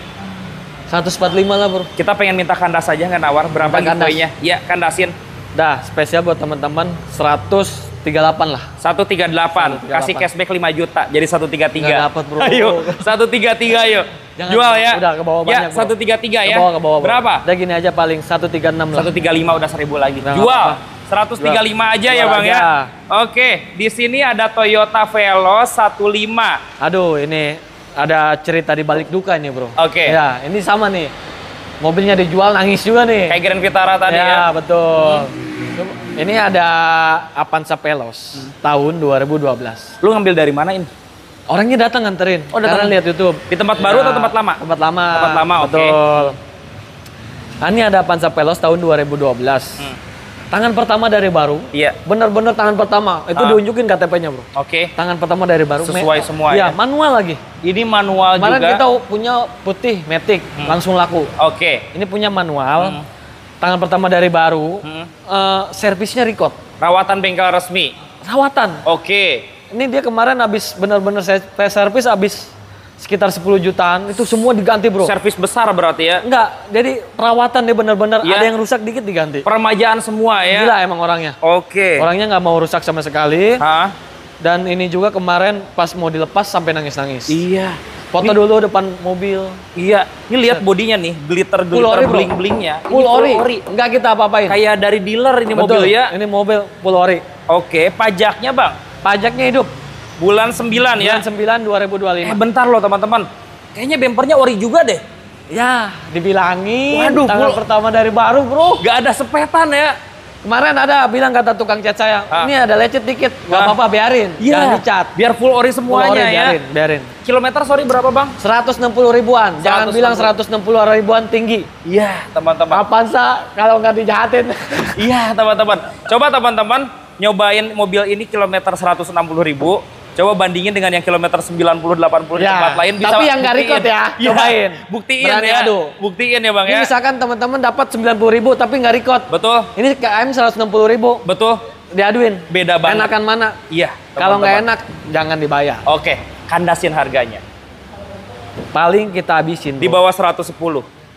B: 145 lah bro.
A: Kita pengen minta kandas aja nggak nawar? Berapa giveaway-nya? Iya, kandasin.
B: Dah, spesial buat teman-teman 138 lah.
A: 138. Kasih cashback 5 juta jadi 133.
B: Nggak dapat bro.
A: Ayo, 133 yuk. Jangan, jual ya.
B: Udah ke bawah banyak.
A: Ya, 133 ya.
B: Ke bawah.
A: Berapa?
B: Udah gini aja paling 136 lah.
A: 135 udah 1000 lagi.
B: Nah,
A: jual. 135 aja ya Bang ya. Oke, di sini ada Toyota Veloz 15.
B: Aduh, ini ada cerita di balik duka nih, Bro.
A: Oke.
B: Ya, ini sama nih. Mobilnya dijual nangis juga nih.
A: Kayak Grand Vitara tadi ya.
B: Ya, betul. Ini ada Avanza Veloz tahun 2012.
A: Lu ngambil dari mana ini?
B: Orangnya datang nganterin.
A: Oh, datang
B: lihat YouTube.
A: Di tempat baru atau tempat lama?
B: Tempat lama.
A: Tempat lama, oke.
B: Betul. Nah, ini ada Avanza Veloz tahun 2012. Tangan pertama dari baru. Iya. Bener-bener tangan pertama. Itu diunjukin KTP-nya, Bro.
A: Oke.
B: Tangan pertama dari baru.
A: Sesuai semua
B: ya? Manual lagi.
A: Ini manual
B: kemarin
A: juga.
B: Kita punya putih, Matic, langsung laku.
A: Oke.
B: Ini punya manual. Tangan pertama dari baru. Servisnya record.
A: Rawatan bengkel resmi.
B: Rawatan.
A: Oke.
B: Ini dia kemarin habis bener-bener servis habis sekitar 10 jutaan, itu semua diganti bro.
A: Servis besar berarti ya?
B: Enggak, jadi perawatan dia bener-bener ada yang rusak dikit diganti.
A: Peremajaan semua ya?
B: Gila emang orangnya.
A: Oke.
B: Orangnya nggak mau rusak sama sekali. Dan ini juga kemarin pas mau dilepas sampai nangis-nangis.
A: Iya.
B: Foto dulu depan mobil.
A: Iya. Ini lihat bodinya nih, glitter-glitter bling-blingnya.
B: Full ori. Enggak kita apa-apain.
A: Kayak dari dealer ini. Betul. Mobil ya?
B: Ini mobil full ori.
A: Oke, pajaknya Bang?
B: Pajaknya hidup.
A: Bulan 9 ya?
B: Bulan 9 2025.
A: Bentar loh teman-teman. Kayaknya bempernya ori juga deh.
B: Ya, dibilangin.
A: Waduh,
B: tangan pertama dari baru bro.
A: Gak ada sepetan ya?
B: Kemarin ada bilang kata tukang cat saya, ini ada lecet dikit. Gak apa-apa biarin, jangan dicat.
A: Biar full ori semuanya
B: full ori,
A: ya?
B: Biarin.
A: Kilometer sorry berapa Bang?
B: 160 ribuan. Jangan bilang 160 ribuan tinggi.
A: Iya teman-teman.
B: Avanza kalau nggak dijahatin.
A: Iya teman-teman. Coba teman-teman nyobain mobil ini kilometer 160 ribu. Coba bandingin dengan yang kilometer 90-80 di tempat lain. Bisa
B: tapi yang nggak record ya, cobain.
A: Buktiin
B: berani
A: ya.
B: Adu.
A: Buktiin ya Bang ya.
B: Ini misalkan teman-teman dapat 90 ribu tapi nggak record.
A: Betul.
B: Ini KM 160 ribu.
A: Betul.
B: Diaduin.
A: Beda banget.
B: Enakan mana?
A: Iya.
B: Kalau nggak enak, jangan dibayar.
A: Oke, kandasin harganya.
B: Paling kita habisin.
A: Di bawah 110.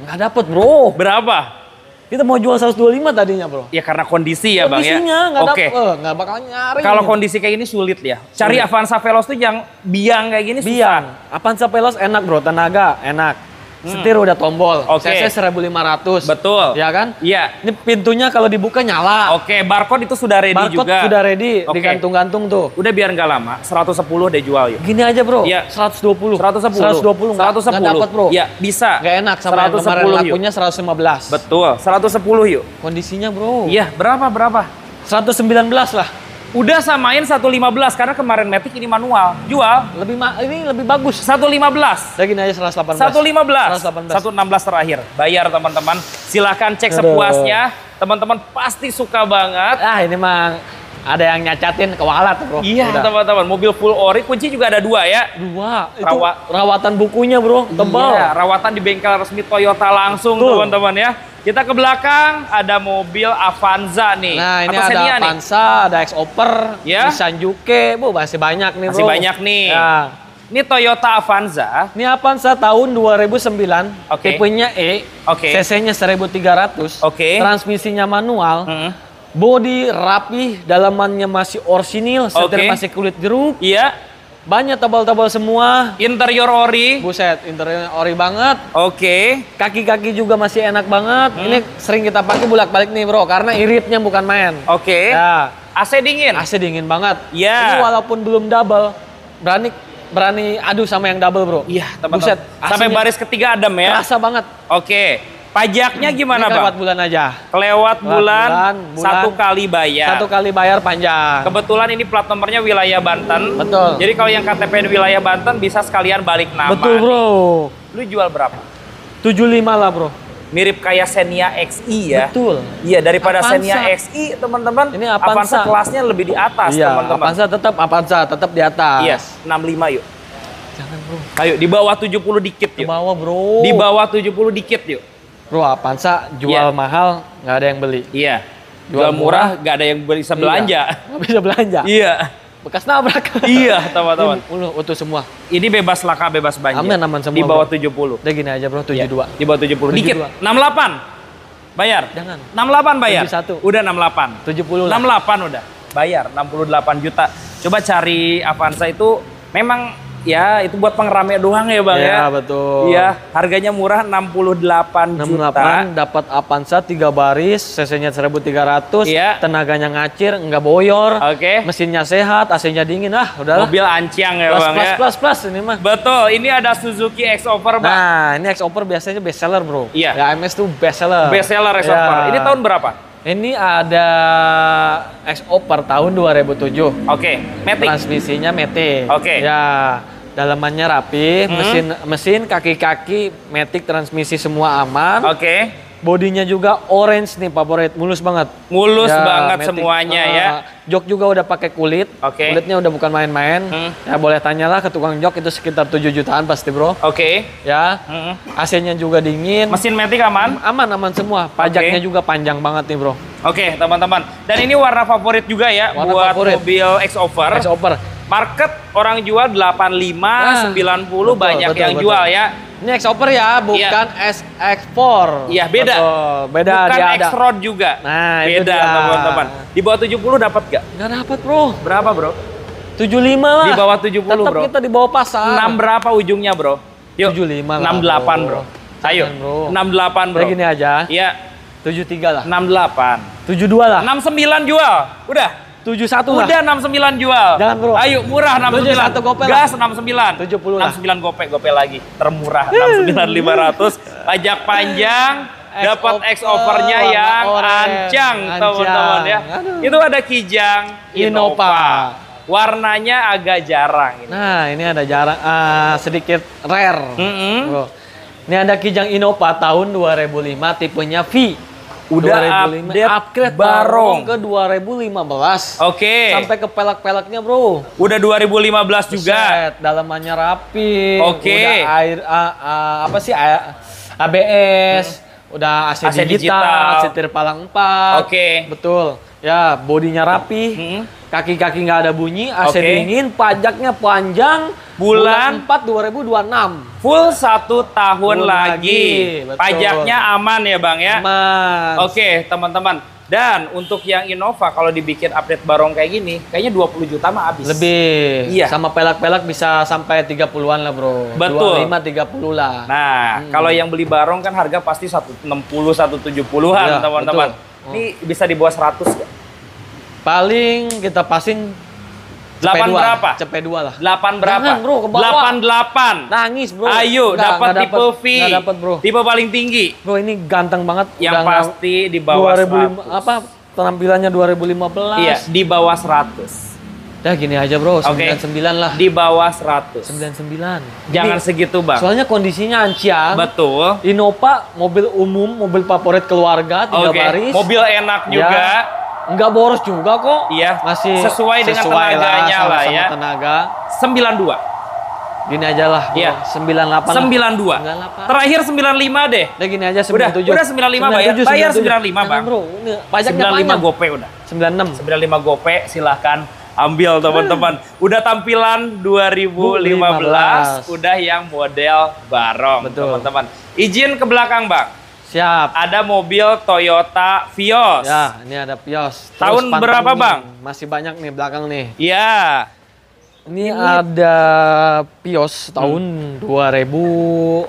B: Nggak dapet bro.
A: Berapa?
B: Kita mau jual 125 tadinya bro.
A: Ya karena kondisi ya Bang ya.
B: Kondisinya nggak dapet, nggak bakal nyari.
A: Kalau kondisi kayak ini sulit ya. Cari Avanza Veloz tuh yang biang kayak gini susah.
B: Biang. Avanza Veloz enak bro, tenaga enak. Setir udah tombol, CC 1500.
A: Betul.
B: Ya kan?
A: Iya.
B: Ini pintunya kalau dibuka nyala.
A: Oke, barcode itu sudah ready juga.
B: Barcode sudah ready, digantung-gantung tuh.
A: Udah biar nggak lama, 110 deh jual yuk.
B: Gini aja bro,
A: iya.
B: 120.
A: 110.
B: 110 nggak dapat bro.
A: Iya, bisa.
B: Nggak enak sama yang kemarin lakunya 115.
A: Betul, 110 yuk.
B: Kondisinya bro.
A: Iya, berapa?
B: 119 lah.
A: Udah samain 115 karena kemarin Matic ini manual. Jual.
B: Ini lebih bagus.
A: 115.
B: Udah gini aja 118.
A: 115. 116 terakhir. Bayar teman-teman. Silahkan cek sepuasnya. Teman-teman pasti suka banget.
B: Ah ini mah ada yang nyacatin kewalat bro.
A: Iya teman-teman. Mobil full ori. Kunci juga ada 2 ya.
B: 2. Itu rawatan bukunya bro. Tebal.
A: Iya, rawatan di bengkel resmi Toyota langsung teman-teman ya. Kita ke belakang ada mobil Avanza nih.
B: Nah ini ada Avanza, ada X-Oper, Nissan Juke, masih banyak nih bro.
A: Masih banyak nih. Ya. Ini Toyota Avanza.
B: Ini Avanza tahun 2009, tipenya E, cc-nya 1300, transmisinya manual, bodi rapi, dalamannya masih orsinil, setir masih kulit jeruk.
A: Iya.
B: Banyak tebal-tebal semua.
A: Interior ori.
B: Buset, interior ori banget.
A: Oke.
B: Kaki-kaki juga masih enak banget. Ini sering kita pakai bolak-balik nih bro, karena iritnya bukan main.
A: Oke.
B: Ya.
A: AC dingin?
B: AC dingin banget.
A: Iya.
B: Ini walaupun belum double, berani adu sama yang double bro.
A: Iya teman-teman. Sampai baris ketiga adem ya?
B: Terasa banget.
A: Oke. Pajaknya gimana Bang?
B: Kelewat bulan aja.
A: Kelewat bulan, 1 kali bayar.
B: 1 kali bayar panjang.
A: Kebetulan ini plat nomornya wilayah Banten.
B: Betul.
A: Jadi kalau yang KTP di wilayah Banten bisa sekalian balik nama.
B: Betul bro.
A: Lu jual berapa?
B: 75 lah bro.
A: Mirip kayak Xenia XI ya.
B: Betul.
A: Iya daripada Xenia XI teman-teman.
B: Ini Avanza
A: kelasnya lebih di atas teman-teman.
B: Avanza tetap di atas.
A: Iya, 65 yuk.
B: Jangan bro.
A: Ayo di bawah 70 dikit yuk.
B: Di bawah bro.
A: Di bawah 70 dikit yuk.
B: Bro, Avanza jual mahal nggak ada yang beli.
A: Iya. Jual murah nggak ada yang bisa belanja.
B: Nggak bisa belanja.
A: Iya.
B: bekas nabrak.
A: Iya, teman-teman.
B: Utuh semua.
A: Ini bebas laka, bebas banjir.
B: Aman semua.
A: Di bawah 70.
B: Udah gini aja bro, 72.
A: Ya, di bawah 70. Dikit. 68. Bayar.
B: Jangan.
A: 68 bayar.
B: 71.
A: Udah 68.
B: 70 lah.
A: 68 udah. Bayar 68 juta. Coba cari Avanza itu memang ya itu buat pengerame doang ya Bang ya.
B: Iya, betul.
A: Iya, harganya murah 68 juta.
B: Dapat Avanza 3 baris, cc-nya 1300,
A: iya.
B: Tenaganya ngacir, nggak boyor.
A: Oke.
B: Mesinnya sehat, AC-nya dingin. Udahlah.
A: Mobil anciang ya Bang ya.
B: Plus ini mah.
A: Betul, ini ada Suzuki X-Over Bang.
B: Nah, ini X-Over biasanya best seller, Bro.
A: Iya.
B: Ya, MS tuh best seller.
A: Best seller X-Over.
B: Ya.
A: Ini tahun berapa?
B: Ini ada X-Over tahun 2007.
A: Oke, Matic.
B: Transmisinya Matic.
A: Oke.
B: Ya, dalamannya rapi, mesin kaki-kaki Matic, transmisi semua aman.
A: Oke.
B: Bodinya juga orange nih, favorit, mulus banget.
A: Mulus
B: ya,
A: banget
B: Matic.
A: Semuanya ya.
B: Jok juga udah pakai kulit.
A: Oke.
B: Kulitnya udah bukan main-main. Ya boleh tanyalah ke tukang jok, itu sekitar 7 jutaan pasti bro.
A: Oke.
B: Ya. AC-nya juga dingin.
A: Mesin Matic aman?
B: Aman semua. Pajaknya juga panjang banget nih bro.
A: Oke teman-teman. Dan ini warna favorit juga ya warna buat favorit. Mobil X-Over.
B: X-Over.
A: Market orang jual 85, 90 banyak yang jual ya.
B: Ini X-Over ya, bukan SX4.
A: Iya, beda.
B: Betul. Beda.
A: Bukan X-Road juga.
B: Nah,
A: beda teman-teman. Di bawah 70 dapat gak?
B: Gak dapat bro.
A: Berapa bro?
B: 75 lah.
A: Di bawah 70
B: tetap
A: bro.
B: Kita di bawah pasar.
A: 6 berapa ujungnya bro? Yuk.
B: 75 lah.
A: 68 bro. Ayo. 68 bro.
B: Kayak gini aja.
A: Iya.
B: 73 lah.
A: 68.
B: 72 lah.
A: 69 jual. Udah.
B: 71 lah.
A: Udah 69 jual.
B: Jangan bro.
A: Ayo murah 69.
B: 71 gopel
A: gas 69.
B: 70 lah.
A: 69 gope lagi. Termurah 69 500. Pajak panjang. Dapat X-Over-nya yang ancang teman-teman ya. Aduh. Itu ada Kijang Innova. Warnanya agak jarang.
B: Nah ini ada jarang. Sedikit rare. Bro. Ini ada Kijang Innova tahun 2005 tipenya V.
A: Udah
B: upgrade
A: barong
B: ke 2015.
A: Oke.
B: Sampai ke pelek-peleknya bro.
A: Udah 2015 juga.
B: Dalamannya rapi.
A: Oke.
B: Udah air ABS. Udah AC digital. Setir palang 4.
A: Oke.
B: Betul. Ya bodinya rapi. Kaki-kaki nggak ada bunyi. AC dingin. Pajaknya panjang.
A: Bulan
B: 4 2026.
A: Full 1 tahun lagi. Pajaknya aman ya Bang ya?
B: Aman.
A: Oke teman-teman. Dan untuk yang Innova kalau dibikin update barong kayak gini, kayaknya 20 juta mah habis.
B: Lebih.
A: Iya.
B: Sama pelak-pelak bisa sampai 30-an lah bro.
A: Betul.
B: 25-30 lah.
A: Nah, kalau yang beli barong kan harga pasti 160, 170-an ya, teman-teman. Ini bisa di bawah 100 gak?
B: Paling kita passing
A: 8 berapa?
B: CP2 lah.
A: 8 berapa?
B: Jangan bro, ke bawah.
A: 88.
B: Nangis bro.
A: Ayo, dapat tipe V.
B: Nggak dapat bro.
A: Tipe paling tinggi.
B: Bro ini ganteng banget.
A: Yang pasti di bawah
B: 2005, 100. Apa penampilannya 2015.
A: Iya, di bawah 100.
B: Dah gini aja bro, 99 lah.
A: Di bawah 100.
B: 99.
A: Jangan segitu Bang.
B: Soalnya kondisinya anciang.
A: Betul.
B: Innova, mobil umum, mobil favorit keluarga, 3 baris.
A: Mobil enak juga.
B: Enggak boros juga kok.
A: Iya.
B: Masih
A: sesuai dengan tenaganya lah ya.
B: Tenaga.
A: 92.
B: Gini aja lah.
A: Iya.
B: 98.
A: 92. 98. Terakhir 95 deh.
B: Udah gini aja 97.
A: Udah 95 bayar. Bayar 95 Bang.
B: Bro, pajaknya
A: 95 gope udah.
B: 96.
A: 95 gope silahkan ambil teman-teman. Udah tampilan 2015. Udah yang model barong teman-teman. Izin ke belakang Bang.
B: Siap.
A: Ada mobil Toyota Vios.
B: Ya, ini ada Vios.
A: Tahun berapa Bang?
B: Masih banyak nih belakang nih.
A: Iya.
B: Ini ada Vios tahun 2011.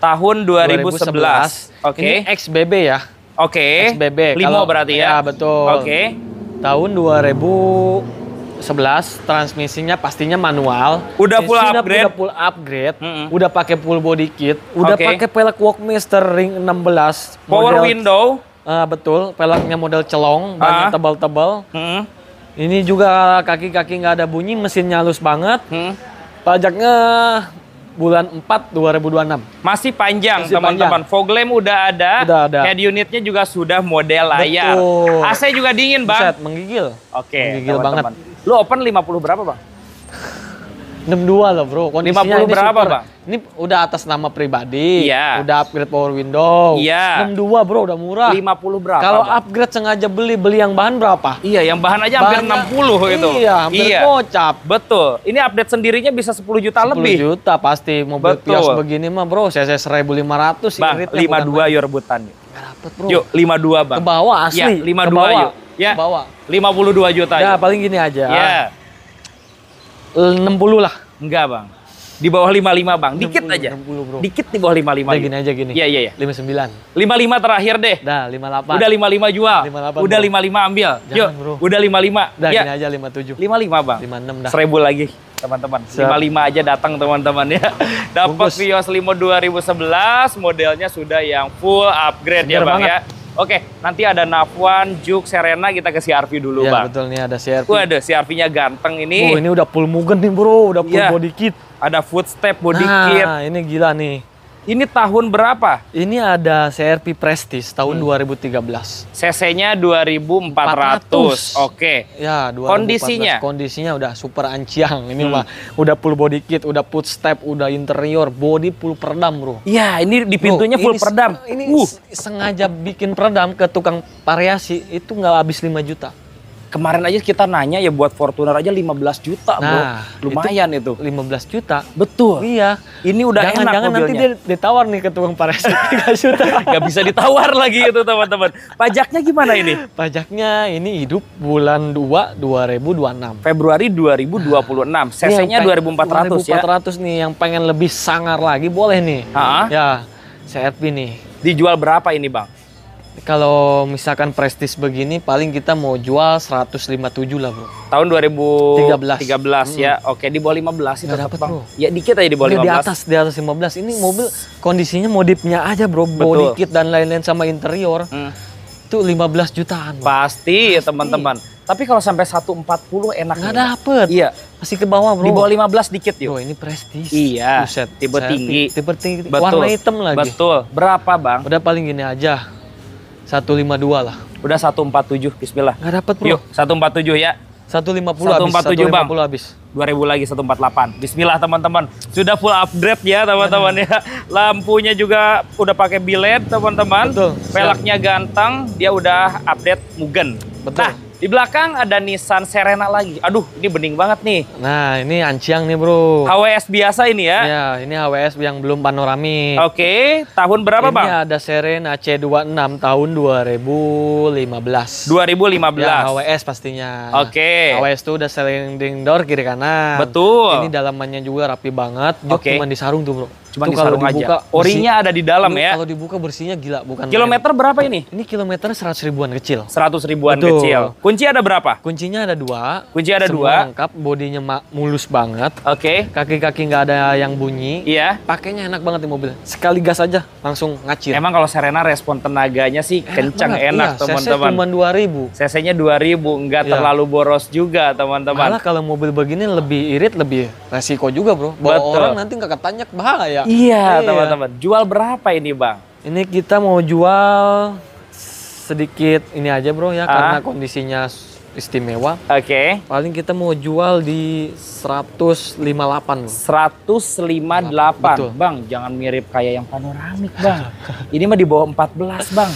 A: Tahun 2011. Oke.
B: Ini XBB ya.
A: Oke.
B: XBB.
A: Limo berarti ya?
B: Ya, betul.
A: Oke.
B: Tahun 2011, transmisinya pastinya manual.
A: Udah full upgrade.
B: Udah full upgrade. Udah pakai full body kit. Udah pakai pelek Walkmaster Ring 16.
A: Power window.
B: Betul. Peleknya model celong, banyak tebal-tebal. Ini juga kaki-kaki nggak ada bunyi, mesinnya halus banget. Pajaknya bulan 4 2026.
A: Masih panjang teman-teman. Fog lamp udah ada. Head unitnya juga sudah model layar.
B: Betul.
A: AC juga dingin Bang.
B: Buset, menggigil.
A: Oke,
B: menggigil banget.
A: Lu open 50 berapa Bang?
B: 62 loh bro.
A: Kondisinya 50 berapa super. Bang?
B: Ini udah atas nama pribadi.
A: Iya.
B: Udah upgrade power window.
A: Iya.
B: 62 bro, udah murah.
A: 50 berapa?
B: Kalau upgrade sengaja beli yang bahan berapa?
A: Iya, yang bahan aja hampir 60 itu.
B: Iya, hampir gocap.
A: Betul. Ini update sendirinya bisa 10 juta lebih.
B: 10 juta pasti. Mobil Kios begini mah bro, CC 1500.
A: Bang, 52 yuk rebutan.
B: Nggak dapet bro.
A: Yuk, 52 bang.
B: Ke bawah asli.
A: Ya, 52 yuk. Ya, ke bawah. 52 juta.
B: Ya, paling gini aja.
A: Ya.
B: 60 lah.
A: Enggak bang. Di bawah 55 bang, dikit
B: 60,
A: aja.
B: 60 bro.
A: Dikit di bawah 55.
B: Udah gini aja gini.
A: Iya.
B: 59.
A: 55 terakhir deh.
B: Dah, 58.
A: Udah 55 jual.
B: 58,
A: udah
B: bro.
A: 55 ambil.
B: Jangan,
A: yuk,
B: bro.
A: Udah 55.
B: Dah
A: ya.
B: gini aja 57.
A: 55 bang.
B: 56 dah.
A: 1000 lagi teman-teman. 55 aja datang teman-teman ya. Dapat Vios Limo 2011, modelnya sudah yang full upgrade. Seger ya bang banget. Ya. Oke, nanti ada Nafwan, Juke, Serena, kita ke CR-V dulu
B: ya,
A: bang.
B: Betul nih ada CR-V.
A: Waduh, CR-V-nya ganteng ini.
B: Oh, ini udah full Mugen nih bro, udah full body kit.
A: Ada footstep body kit.
B: Nah, ini gila nih.
A: Ini tahun berapa?
B: Ini ada CR-V Prestige tahun 2013.
A: CC-nya 2400. Oke.
B: Ya, 2014. Kondisinya udah super anciang. Ini mah udah full body kit, udah footstep, udah interior, body full peredam, bro.
A: Iya, ini di pintunya full peredam.
B: Ini sengaja bikin peredam ke tukang variasi itu nggak habis 5 juta.
A: Kemarin aja kita nanya ya buat Fortuner aja 15 juta bro. Lumayan itu.
B: 15 juta.
A: Betul.
B: Iya.
A: Ini udah enak
B: jangan nanti dia ditawar nih ke tukang parasi 3 juta.
A: Gak bisa ditawar lagi itu teman-teman. Pajaknya gimana ini?
B: Pajaknya ini hidup bulan 2 2026.
A: Februari 2026. CC-nya 2400 ya.
B: 2400 nih yang pengen lebih sangar lagi boleh nih. Ya, CR-V nih.
A: Dijual berapa ini bang?
B: Kalau misalkan Prestige begini paling kita mau jual 157 lah bro.
A: Tahun 2013 ya. Oke, di bawah 15 itu
B: dapat bro.
A: Ya dikit aja di bawah 15.
B: Di atas 15. Ini mobil kondisinya modifnya aja bro. Body kit dan lain-lain sama interior. Itu 15 jutaan. Bro.
A: Pasti ya teman-teman. Tapi kalau sampai 140 enak.
B: Nggak dapet.
A: Iya.
B: Masih ke bawah bro.
A: Di bawah 15 dikit yuk.
B: Bro ini Prestige.
A: Iya.
B: Buset.
A: Tipe tinggi.
B: Tipe tinggi. Warna hitam lagi.
A: Betul. Berapa bang?
B: Udah paling gini aja. 152 lah.
A: Udah 147, bismillah.
B: Nggak dapet bro.
A: Yuk, 147 ya.
B: 150 habis.
A: 2000 lagi 148. Bismillah teman-teman. Sudah full upgrade ya teman-teman ya. Lampunya juga udah pakai bilet teman-teman. Velgnya ganteng, dia udah update Mugen.
B: Betul.
A: Nah, di belakang ada Nissan Serena lagi. Aduh, ini bening banget nih.
B: Nah, ini anciang nih bro.
A: HWS biasa ini ya?
B: Ya, ini HWS yang belum panoramik.
A: Oke, tahun berapa bang?
B: Ini ada Serena C26 tahun 2015.
A: 2015?
B: Ya, HWS pastinya.
A: Oke.
B: HWS itu udah sliding door kiri kanan.
A: Betul.
B: Ini dalamannya juga rapi banget. Cuma disarung tuh bro.
A: Cuma disarung aja. Orinya ada di dalam ya?
B: Kalau dibuka bersihnya gila. Bukan
A: kilometer berapa ini?
B: Ini kilometer 100 ribuan kecil.
A: 100 ribuan kecil. Kunci ada berapa?
B: Kuncinya ada 2.
A: Kunci ada 2.
B: Lengkap, bodinya mulus banget.
A: Oke.
B: Kaki-kaki nggak ada yang bunyi.
A: Iya.
B: Pakainya enak banget di mobil. Sekali gas aja langsung ngacir.
A: Emang kalau Serena respon tenaganya sih kencang, enak teman-teman.
B: CC cuma 2000.
A: CC-nya 2000, nggak terlalu boros juga teman-teman.
B: Malah kalau mobil begini lebih irit, lebih resiko juga bro. Bawa orang nanti nggak ketanyak bahaya.
A: Iya teman-teman. Jual berapa ini bang?
B: Ini kita mau jual sedikit ini aja bro ya, karena kondisinya istimewa.
A: Oke.
B: Paling kita mau jual di 158.
A: 158. Betul. Bang, jangan mirip kayak yang panoramik bang. Ini mah di bawah 14 bang.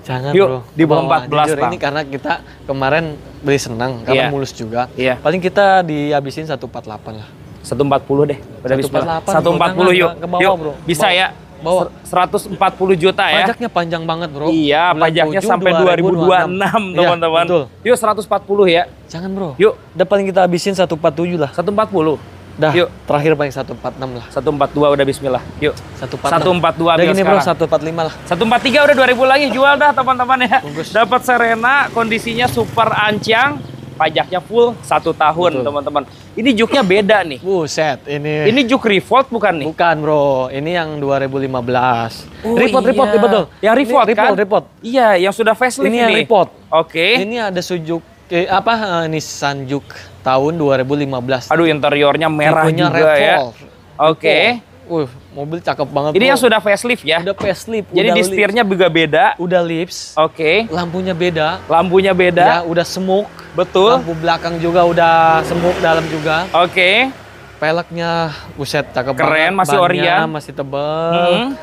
B: Jangan
A: yuk,
B: bro.
A: Di bawah 14
B: jujur,
A: bang.
B: Ini karena kita kemarin beli senang, karena mulus juga.
A: Iya.
B: Paling kita dihabisin 148 lah.
A: 140 deh. Udah
B: 140
A: yuk.
B: Ke bawah,
A: yuk,
B: bro.
A: Bisa ya?
B: Bawa
A: 140 juta ya.
B: Pajaknya panjang banget bro.
A: Iya, pajaknya sampai 2026 teman-teman. Yuk 140 ya.
B: Jangan bro.
A: Yuk.
B: Udah paling kita habisin 147 lah.
A: 140.
B: Dah.
A: Yuk.
B: Terakhir paling 146 lah.
A: 142 udah bismillah. Yuk.
B: 142
A: ambil
B: gini
A: sekarang.
B: Bro, 145 lah.
A: 143 udah 2000 lagi jual dah teman-teman ya. Dapat Serena, kondisinya super anciang. Pajaknya full 1 tahun teman-teman. Ini Juke-nya beda nih.
B: Buset, ini
A: Juke Revolt bukan nih?
B: Bukan bro, ini yang 2015.
A: Report betul. Yang Revolt kan?
B: Report.
A: Iya, yang sudah facelift ini.
B: Ini yang Report.
A: Oke.
B: Ini ada Nissan Juke tahun 2015.
A: Aduh, interiornya merah
B: tipenya
A: juga ya. Oke.
B: Mobil cakep banget.
A: Ini yang sudah facelift ya?
B: Udah facelift.
A: Jadi di setirnya juga beda.
B: Udah lips.
A: Oke.
B: Lampunya beda.
A: Lampunya beda.
B: Ya, udah smoke.
A: Betul.
B: Lampu belakang juga udah smoke, dalam juga.
A: Oke.
B: Peleknya buset cakep
A: keren,
B: banget.
A: masih Orion,
B: masih tebal.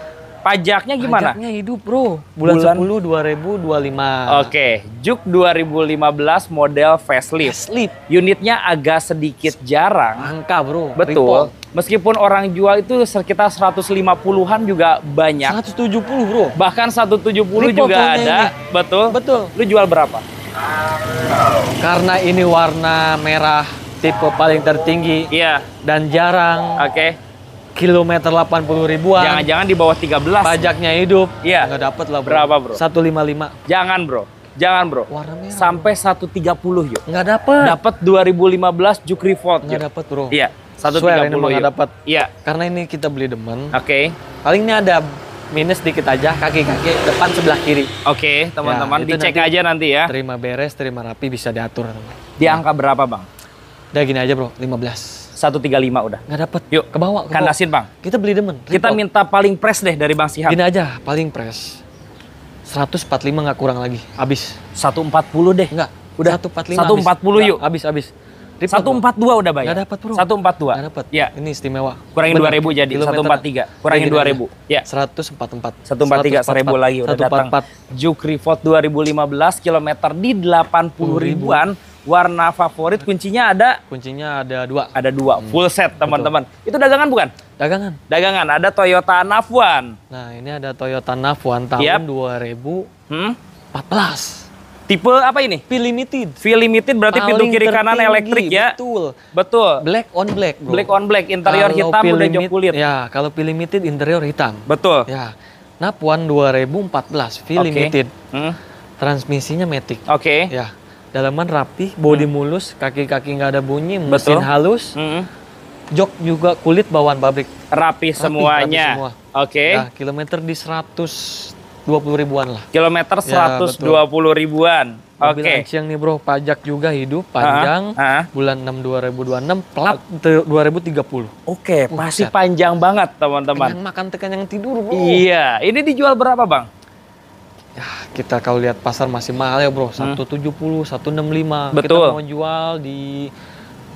A: Pajaknya gimana?
B: Pajaknya hidup, Bro. Bulan 10 2025.
A: Oke, Juke 2015 model facelift. Unitnya agak sedikit jarang.
B: Angka, Bro.
A: Betul. Meskipun orang jual itu sekitar 150-an juga banyak.
B: 170, Bro.
A: Bahkan 170 juga ada.
B: Ini.
A: Betul.
B: Betul.
A: Lu jual berapa?
B: Karena ini warna merah tipe paling tertinggi.
A: Iya.
B: Dan jarang.
A: Oke.
B: Kilometer 80 ribuan.
A: Jangan-jangan di bawah 13.
B: Pajaknya hidup.
A: Iya.
B: Nggak dapet lah, Bro.
A: Berapa, Bro?
B: 155.
A: Jangan, Bro. Jangan, Bro.
B: Warna merah.
A: Sampai 130 yuk.
B: Nggak dapet.
A: Dapat 2015 Juke Revolt.
B: Nggak dapet, Bro.
A: Iya. 130
B: ini nggak dapet.
A: Iya.
B: Karena ini kita beli demen.
A: Oke.
B: Paling ini ada minus dikit aja, kaki-kaki depan sebelah kiri.
A: Oke, teman-teman,
B: ya,
A: dicek aja nanti ya.
B: Terima beres, terima rapi, bisa diatur.
A: Di angka berapa, Bang?
B: Udah gini aja, Bro, 15.
A: 135 udah.
B: Nggak dapet.
A: Yuk,
B: ke bawah.
A: kandasin, Bang.
B: Kita beli demen.
A: Kita minta paling fresh deh dari Bang Sihab.
B: Gini aja, paling fresh. 145 nggak kurang lagi, habis.
A: 140 deh.
B: Enggak,
A: udah
B: 145.
A: 140 yuk.
B: Habis.
A: 142 udah bayar.
B: Nggak dapat, Bro.
A: 142.
B: Nggak dapat.
A: Ya.
B: Ini istimewa.
A: Kurangin 2.000 jadi 143. Kurangin 2.000. Ya.
B: 144.
A: 143 1.000 lagi udah datang. Juke Revolt 2015 kilometer di 80 ribuan. Warna favorit kuncinya ada?
B: Kuncinya ada 2.
A: Ada 2. Full set, teman-teman. Itu dagangan bukan?
B: Dagangan.
A: Dagangan. Ada Toyota Navwan.
B: Nah, ini ada Toyota Navwan tahun 2014.
A: Tipe apa ini?
B: V-Limited.
A: V-Limited berarti pintu kiri kanan elektrik ya?
B: Betul.
A: Betul.
B: Black on black, Bro.
A: Black on black. Interior hitam udah jok kulit.
B: Ya, kalau V-Limited interior hitam.
A: Betul.
B: Ya. Navwan 2014 V-Limited. Transmisinya matic.
A: Oke.
B: Ya. Dalaman rapi, bodi mulus, kaki-kaki nggak ada bunyi, mesin halus. Jok juga kulit bawaan pabrik.
A: Rapi semuanya.
B: Rapi semua.
A: Oke.
B: Nah, kilometer di 120 ribuan lah.
A: Kilometer 120 ribuan.
B: Oke. Siang nih, Bro, pajak juga hidup panjang. Bulan 6 2026, plat 2030.
A: Oke, masih panjang banget, teman-teman.
B: Yang makan tekan yang tidur, Bro.
A: Iya, ini dijual berapa, Bang?
B: Ya, kita kalau lihat pasar masih mahal ya, Bro. 170, 165.
A: Betul.
B: Kita mau jual di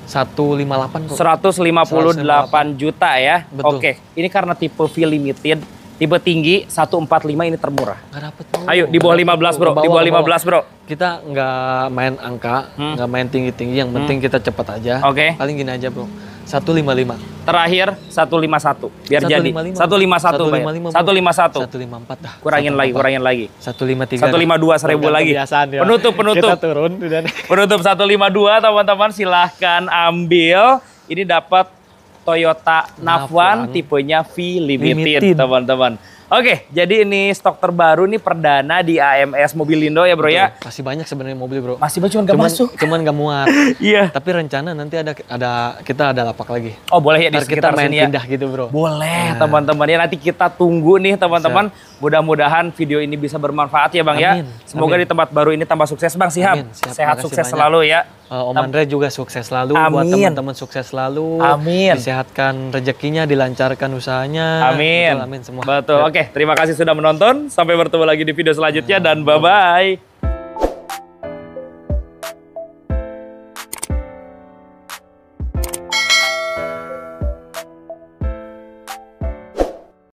B: 158, Bro.
A: 158 juta ya.
B: Betul.
A: Oke, ini karena tipe V-Limited, tipe tinggi 145 ini termurah.
B: Nggak dapet, Bro.
A: Ayo, di bawah 15, Bro. Di bawah 15, Bro.
B: Kita nggak main angka, nggak main tinggi-tinggi. Yang penting kita cepat aja.
A: Oke.
B: Paling gini aja, Bro. 155.
A: Terakhir 151 biar
B: 155.
A: jadi 151 bayar. 151
B: 154 dah.
A: kurangin lagi
B: 153
A: 152 1.000 lagi
B: ya.
A: penutup
B: Kita turun udah.
A: Penutup 152 teman-teman, silahkan ambil. Ini dapat Toyota Navwan tipenya V-Limited teman-teman. Oke, jadi ini stok terbaru nih perdana di AMS Mobilindo ya, Bro. Betul. Ya.
B: Masih banyak sebenarnya mobil, Bro.
A: Masih banyak, cuman masuk.
B: Cuman nggak muat.
A: Iya.
B: Tapi rencana nanti kita ada lapak lagi.
A: Oh, boleh ya di sekitar
B: kita main
A: sini ya.
B: pindah gitu, Bro.
A: Boleh, teman-teman ya. Nanti kita tunggu nih, teman-teman. Mudah-mudahan video ini bisa bermanfaat ya, Bang.
B: Amin.
A: Ya. Semoga di tempat baru ini tambah sukses, Bang Sihab. Sehat sukses selalu ya.
B: Om Andre juga sukses selalu. Buat teman-teman sukses selalu.
A: Amin.
B: Disehatkan rezekinya, dilancarkan usahanya.
A: Amin.
B: Betul, amin semua.
A: Betul. Oke, terima kasih sudah menonton. Sampai bertemu lagi di video selanjutnya dan bye-bye.